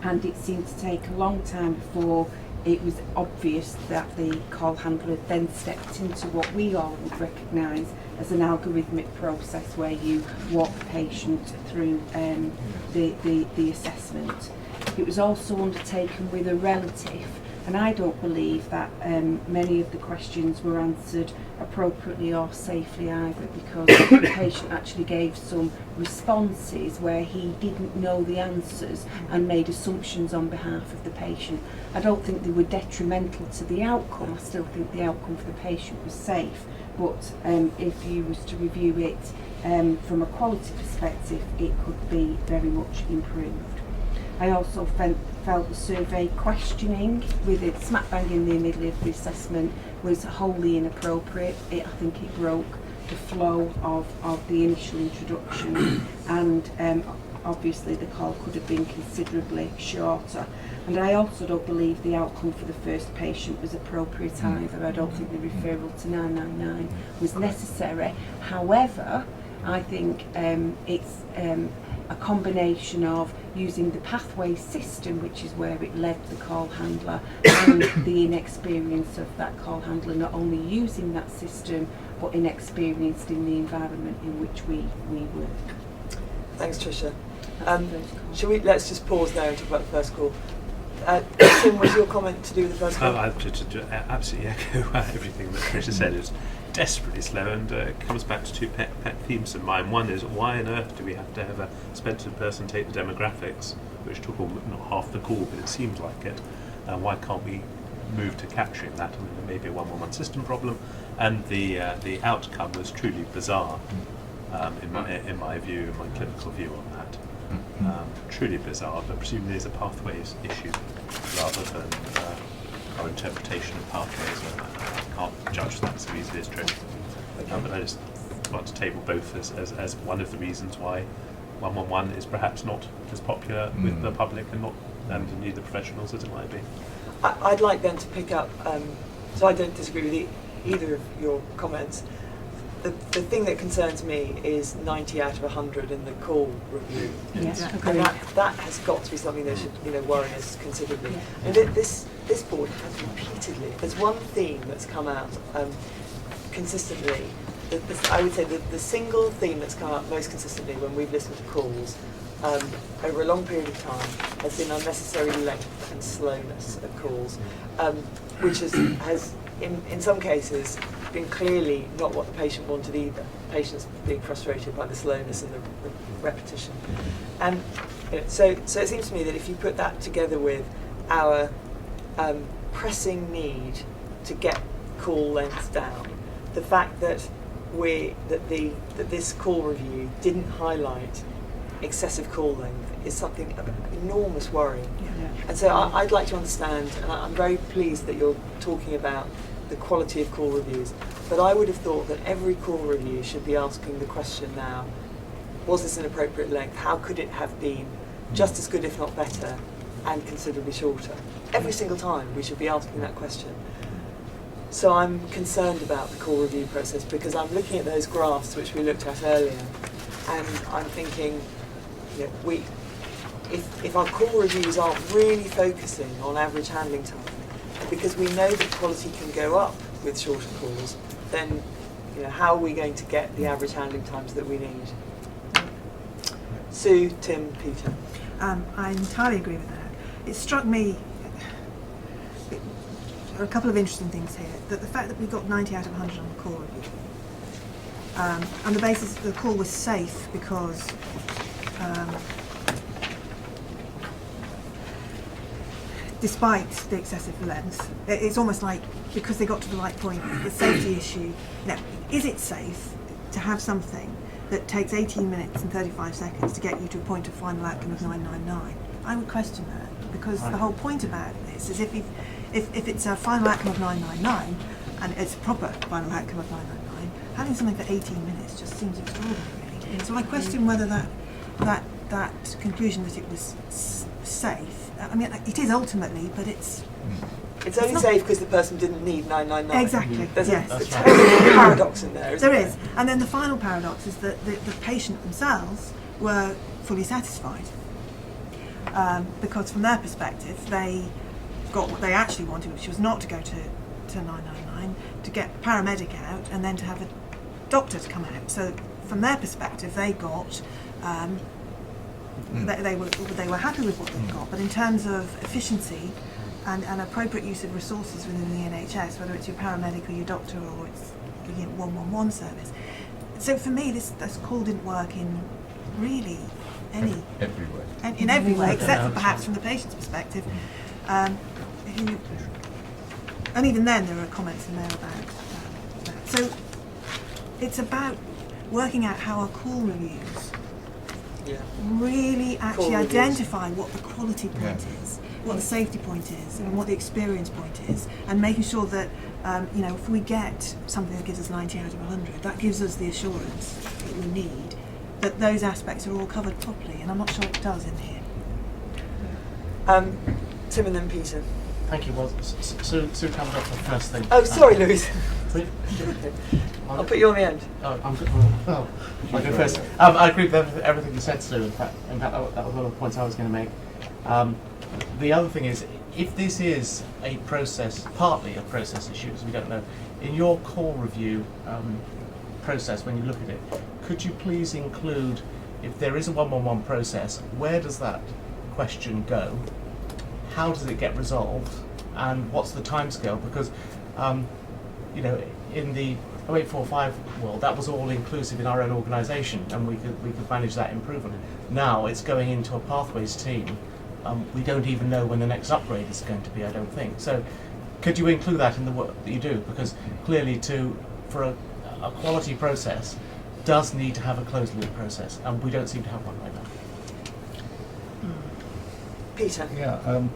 and it seemed to take a long time before it was obvious that the call handler then stepped into what we all would recognise as an algorithmic process where you walk the patient through the assessment. It was also undertaken with a relative, and I don't believe that many of the questions were answered appropriately or safely either, because the patient actually gave some responses where he didn't know the answers and made assumptions on behalf of the patient. I don't think they were detrimental to the outcome. I still think the outcome for the patient was safe, but if you was to review it from a quality perspective, it could be very much improved. I also felt the survey questioning with it smack bang in the middle of the assessment was wholly inappropriate. I think it broke the flow of the initial introduction, and obviously the call could have been considerably shorter. And I also don't believe the outcome for the first patient was appropriate either. I don't think the referral to 999 was necessary. However, I think it's a combination of using the pathway system, which is where it led the call handler, and the inexperience of that call handler not only using that system but inexperienced in the environment in which we work. Thanks, Trisha. Let's just pause there and talk about the first call. Tim, was your comment to do with the first call? I absolutely echo everything that Trisha said. It's desperately slow, and it comes back to two pet themes of mine. One is, why on earth do we have to have a expensive person take the demographics, which took not half the call, but it seems like it. Why can't we move to capturing that? I mean, there may be a 111 system problem, and the outcome was truly bizarre in my view, in my clinical view on that. Truly bizarre, but presumably there's a pathways issue rather than our interpretation of pathways. I can't judge that so easily as true. But I just want to table both as one of the reasons why 111 is perhaps not as popular with the public and indeed the professionals as it might be. I'd like then to pick up, so I don't disagree with either of your comments. The thing that concerns me is 90 out of 100 in the call review. Yes, And agreed. that has got to be something that should worry us considerably. Yeah. And this board has repeatedly, there's one theme that's come out consistently. I would say the single theme that's come out most consistently when we've listened to calls over a long period of time has been unnecessary length and slowness of calls, which has in some cases been clearly not what the patient wanted either. Patients being frustrated by the slowness and the repetition. And so it seems to me that if you put that together with our pressing need to get call lengths down, the fact that this call review didn't highlight excessive call length is something of enormous worry. And so I'd like to understand, and I'm very pleased that you're talking about the quality of call reviews, but I would have thought that every call review should be asking the question now, was this an appropriate length? How could it have been just as good if not better and considerably shorter? Every single time we should be asking that question. So I'm concerned about the call review process because I'm looking at those graphs which we looked at earlier, and I'm thinking, you know, if our call reviews aren't really focusing on average handling time, because we know that quality can go up with shorter calls, then you know, how are we going to get the average handling times that we need? Sue, Tim, Peter. I entirely agree with that. It struck me, there are a couple of interesting things here. That the fact that we got 90 out of 100 on the call review, and the basis that the call was safe because despite the excessive length, it's almost like because they got to the right point, the safety issue. Now, is it safe to have something that takes 18 minutes and 35 seconds to get you to a point of final outcome of 999? I would question that, because the whole point about this is if it's a final outcome of 999 and it's a proper final outcome of 999, having something for 18 minutes just seems extraordinary. Really. So I question whether that conclusion that it was safe. I mean, it is ultimately, but it's only safe because the person didn't need 999. Exactly. There's yes. a terrible paradox in there, isn't there? There is. And then the final paradox is that the patient themselves were fully satisfied. Because from their perspective, they got what they actually wanted, which was not to go to 999, to get a paramedic out and then to have a doctor to come out. So from their perspective, they got they were happy with what they got. But in terms of efficiency and appropriate use of resources within the NHS, whether it's your paramedic or your doctor or it's 111 service. So for me, this call didn't work in really any every way. And in every way, except for perhaps from the patient's perspective. And even then, there are comments in there about that. So it's about working out how our call reviews really actually identify what the quality point is, what the safety point is, and what the experience point is, and making sure that if we get something that gives us 90 out of 100, that gives us the assurance that we need that those aspects are all covered properly, and I'm not sure it does in here. Tim and then Peter. Thank you. Well, Sue covered up the first thing. Oh, sorry, Louise. I'll put you on the end. Oh, I'm good. Oh, I'll go first. I agree with everything you said, Sue. In fact, that was one of the points I was going to make. The other thing is, if this is a process, partly a process issue, because we don't know, in your call review process, when you look at it, could you please include, if there is a 111 process, where does that question go? How does it get resolved? And what's the timescale? Because, in the 0845 world, that was all inclusive in our own organisation, and we could manage that improvement. Now it's going into a pathways team. We don't even know when the next upgrade is going to be, I don't think. So could you include that in the work that you do? Because clearly for a quality process does need to have a closed loop process, and we don't seem to have one right now. Peter. Yeah,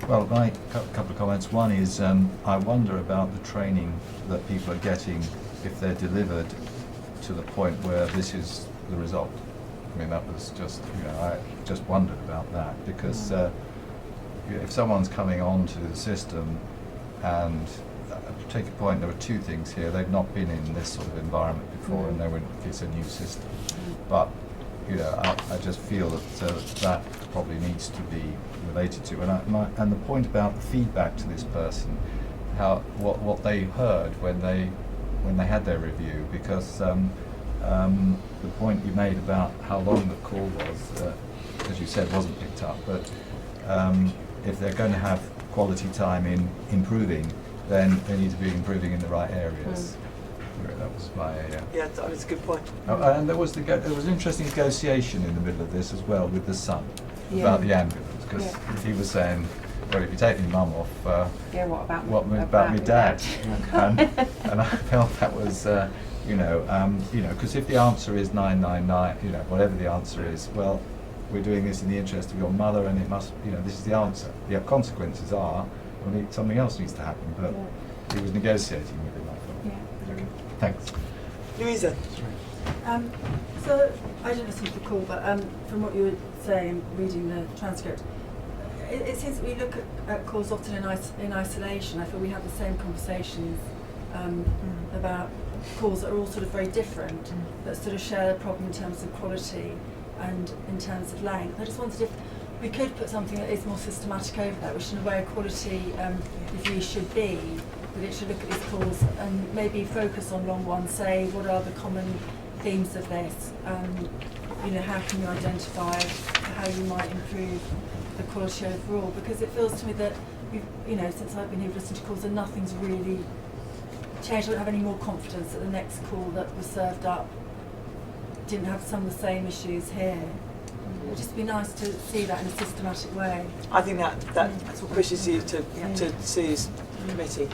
well, my couple of comments. One is I wonder about the training that people are getting if they're delivered to the point where this is the result. I mean, that was just, I just wondered about that, because if someone's coming onto the system, and to take a point, there were two things here. They've not been in this sort of environment before, and it's a new system. But I just feel that that probably needs to be related to. And the point about the feedback to this person, what they heard when they had their review, because the point you made about how long the call was, as you said, wasn't picked up. But if they're going to have quality time in improving, then they need to be improving in the right areas. That was my yeah, that was a good point. And there was an interesting negotiation in the middle of this as well with the son about the ambulance, because he was saying, well, if you take my mum off, what about my dad? and I felt that was because if the answer is 999, whatever the answer is, well, we're doing this in the interest of your mother, and it must, this is the answer. The consequences are, something else needs to happen, but he was negotiating with him, I thought. Yeah. Okay. Thanks. Louisa. So I didn't listen to the call, but from what you were saying, reading the transcript, it seems that we look at calls often in isolation. I feel we have the same conversations about calls that are all sort of very different, that sort of share the problem in terms of quality and in terms of length. I just wondered if we could put something that is more systematic over that, which in a way a quality review should be, that it should look at these calls and maybe focus on long ones, say what are the common themes of this, you know, how can you identify how you might improve the quality overall, because it feels to me that, you know, since I've been here listening to calls and nothing's really changed. I don't have any more confidence that the next call that was served up didn't have some of the same issues here. It would just be nice to see that in a systematic way. I think that pushes you to Sue's committee.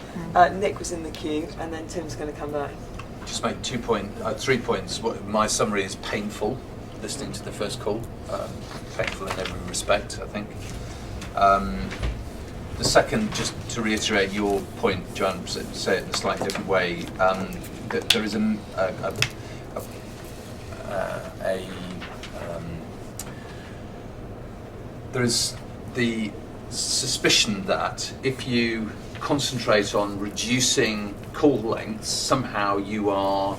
Nick was in the queue, and then Tim's going to come back. Just make 3 points. My summary is painful, listening to the first call. Painful in every respect, I think. The second, just to reiterate your point, John, say it in a slightly different way, that there is there is the suspicion that if you concentrate on reducing call lengths, somehow you are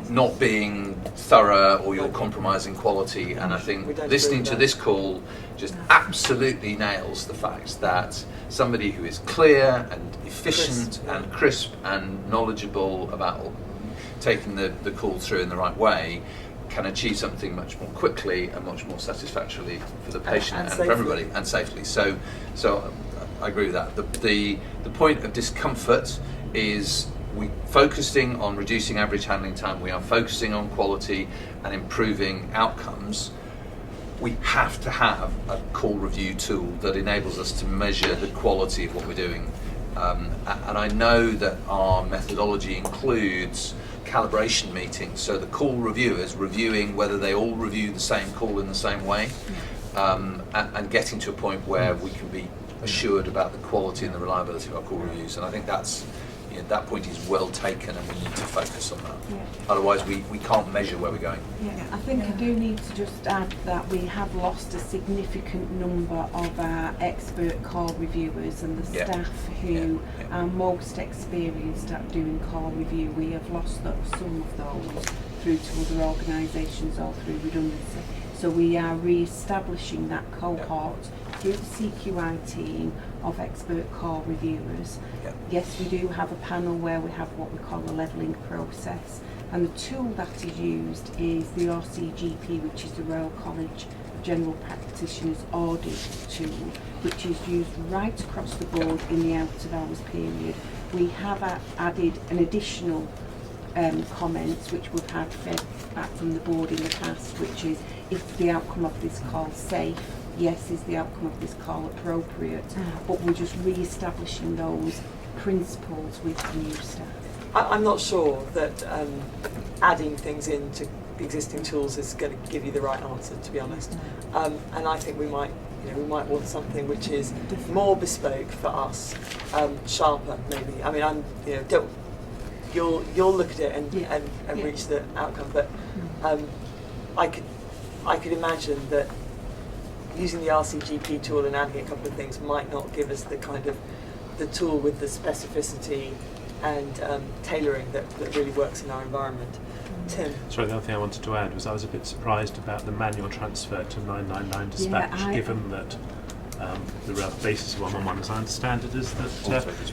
not being thorough or you're compromising quality. And I think listening to this call just absolutely nails the fact that somebody who is clear and efficient and crisp and knowledgeable about taking the call through in the right way can achieve something much more quickly and much more satisfactorily for the patient and for everybody, and safely. So I agree with that. The point of discomfort is we focusing on reducing average handling time, we are focusing on quality and improving outcomes. We have to have a call review tool that enables us to measure the quality of what we're doing. And I know that our methodology includes calibration meetings, so the call reviewers reviewing whether they all review the same call in the same way, and getting to a point where we can be assured about the quality and the reliability of our call reviews. And I think that's, you know, that point is well taken, and we need to focus on that. Yeah. Otherwise we can't measure where we're going. Yeah, I think I do need to just add that we have lost a significant number of our expert call reviewers and the staff who are most experienced at doing call review. We have lost some of those through to other organisations or through redundancy. So we are re-establishing that cohort through the CQI team of expert call reviewers. Yes, we do have a panel where we have what we call a levelling process, and the tool that is used is the RCGP, which is the Royal College of General Practitioners audit tool, which is used right across the board in the out of hours period. We have added an additional comments which we've had fed back from the board in the past, which is if the outcome of this call safe, yes, is the outcome of this call appropriate, but we're just re-establishing those principles with the new staff. I'm not sure that adding things into existing tools is going to give you the right answer, to be honest. And I think we might want something which is more bespoke for us, sharper maybe. I mean, you'll look at it and reach the outcome, but I could imagine that using the RCGP tool and adding a couple of things might not give us the kind of the tool with the specificity and tailoring that really works in our environment. Tim? Sorry, the other thing I wanted to add was I was a bit surprised about the manual transfer to 999 dispatch, given that the real basis of 111, as I understand it, is that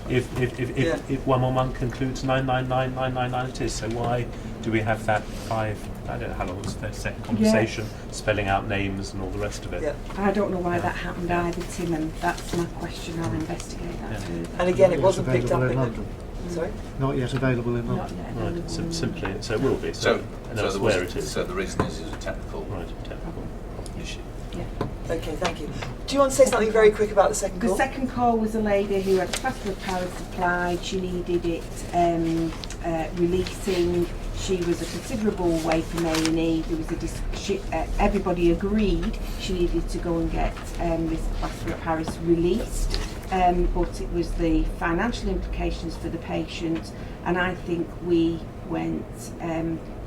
if 111 concludes 999, it is. So why do we have that I don't know how long was their second conversation, spelling out names and all the rest of it. Yeah. I don't know why that happened either, Tim, and that's my question. I'll investigate that further. And again, it wasn't picked up in London. Sorry? Not yet available in London. Right, simply, so it will be. So elsewhere it is. So the reason is a technical issue. Yeah. Okay, thank you. Do you want to say something very quick about the second call? The second call was a lady who had plaster of Paris supplied. She needed it releasing. She was a considerable way from A&E. There was everybody agreed she needed to go and get this plaster of Paris released, but it was the financial implications for the patient, and I think we went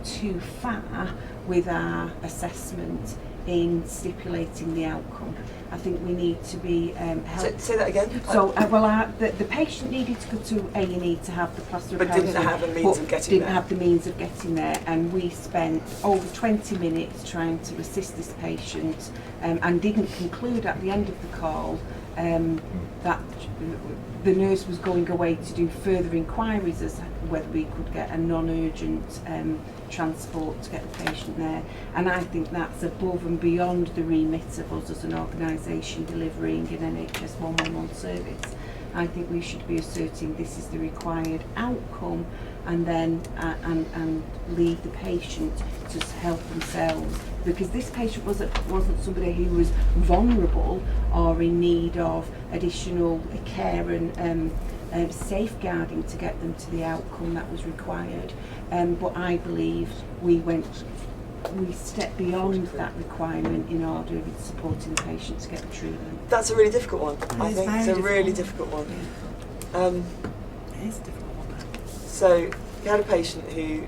too far with our assessment in stipulating the outcome. I think we need to be helped. Say that again. So, the patient needed to go to A&E to have the plaster But didn't have a means of getting didn't there. have the means of getting there, and we spent over 20 minutes trying to assist this patient, and didn't conclude at the end of the call that the nurse was going away to do further inquiries as whether we could get a non-urgent transport to get the patient there. And I think that's above and beyond the remit of us as an organisation delivering an NHS 111 service. I think we should be asserting this is the required outcome, and then and leave the patient to help themselves, because this patient wasn't somebody who was vulnerable or in need of additional care and safeguarding to get them to the outcome that was required. But I believe we stepped beyond that requirement in order of supporting the patient to get the treatment. That's a really difficult one. I think it's a really difficult one. It is a difficult one. So you had a patient who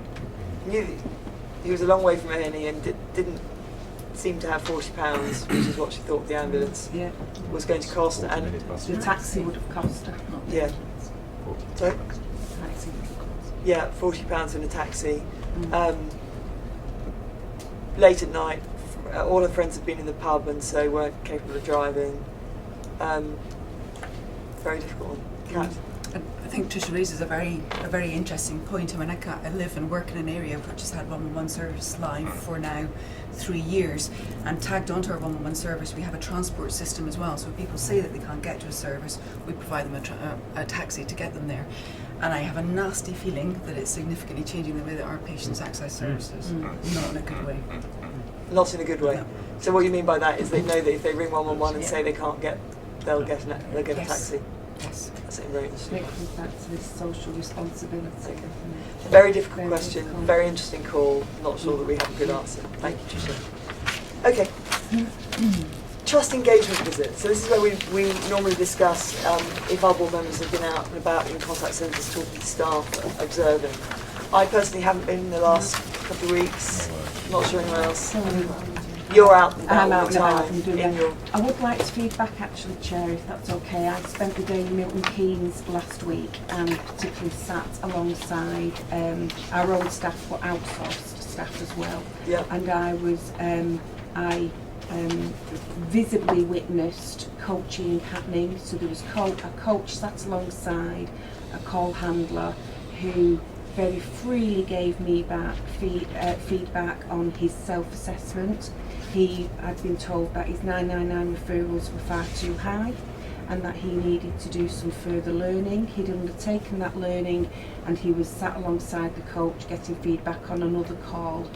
knew he was a long way from A&E and didn't seem to have £40, which is what she thought the ambulance was going to cost, and The taxi would have cost her. yeah, sorry, Taxi would have cost. yeah, £40 in a taxi. Late at night, all her friends had been in the pub and so weren't capable of driving. Very difficult one. Kat? I think Tricia raises a very interesting point. I mean, I live and work in an area which has had 111 service live for now 3 years, and tagged onto our 111 service we have a transport system as well. So if people say that they can't get to a service, we provide them a taxi to get them there. And I have a nasty feeling that it's significantly changing the way that our patients access services, not in a good way. Not in a good way. No. So what you mean by that is they know that if they ring 111 and say they can't get, they'll get a Yes. taxi. Yes. That's very interesting. It comes back to this social responsibility. Very difficult Very question, difficult. very interesting call. Not sure that we have a good answer. Thank you, Tricia. Okay. Trust engagement visits. So this is where we normally discuss if our board members have been out and about in contact centres talking to staff, observing. I personally haven't been in the last couple of weeks. Not sure anyone else. You're out and about I'm all out the and about time and doing in that. your... I would like to feedback actually, Chair, if that's okay. I spent the day in Milton Keynes last week and particularly sat alongside our own staff, but outsourced staff as well. Yeah. And I was, visibly witnessed coaching happening. So there was a coach sat alongside a call handler who very freely gave me back feedback on his self-assessment. He had been told that his 999 referrals were far too high and that he needed to do some further learning. He'd undertaken that learning and he was sat alongside the coach getting feedback on another call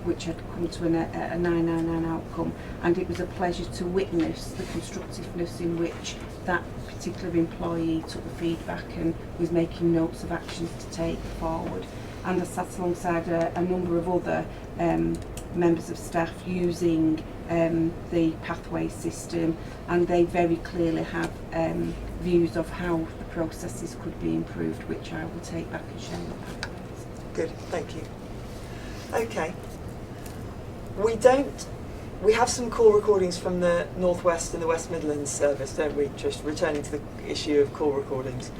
which had come to a 999 outcome, and it was a pleasure to witness the constructiveness in which that particular employee took the feedback and was making notes of actions to take forward. And I sat alongside a number of other members of staff using the pathway system, and they very clearly have views of how the processes could be improved, which I will take back and share with pathways. Good, thank you. Okay. We have some call recordings from the North West and the West Midlands service, don't we? Just returning to the issue of call recordings,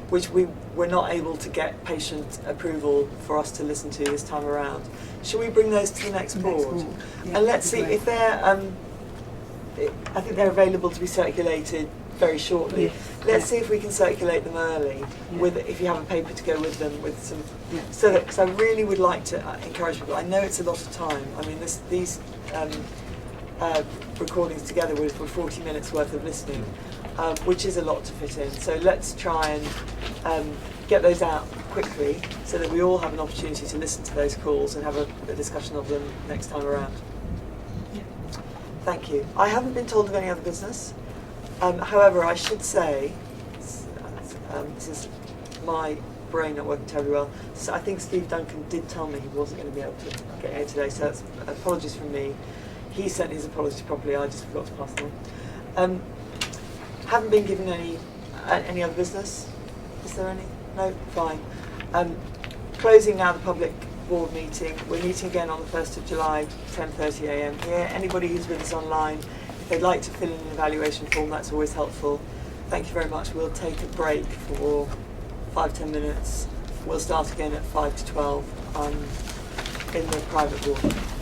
which we were not able to get patient approval for us to listen to this time around. Should we bring those to the next board? Yeah, And let's see if they're, I think they're available to be circulated very shortly. Yes. Let's see if we can circulate them early, with if you have a paper to go with them, with some, Yeah. so that, because I really would like to encourage people. I know it's a lot of time. I mean, these recordings together were 40 minutes worth of listening, which is a lot to fit in. So let's try and get those out quickly so that we all have an opportunity to listen to those calls and have a discussion of them next time around. Thank you. I haven't been told of any other business. However, I should say, this is my brain not working terribly well. So I think Steve Duncan did tell me he wasn't going to be able to get here today, so that's apologies from me. He sent his apologies properly, I just forgot to pass them on. Haven't been given any other business. Is there any? No? Fine. closing now the public board meeting. We're meeting again on the 1st of July, 10:30 a.m. here. Anybody who's with us online, if they'd like to fill in an evaluation form, that's always helpful. Thank you very much. We'll take a break for 5-10 minutes. We'll start again at 5 to 12 in the private ward.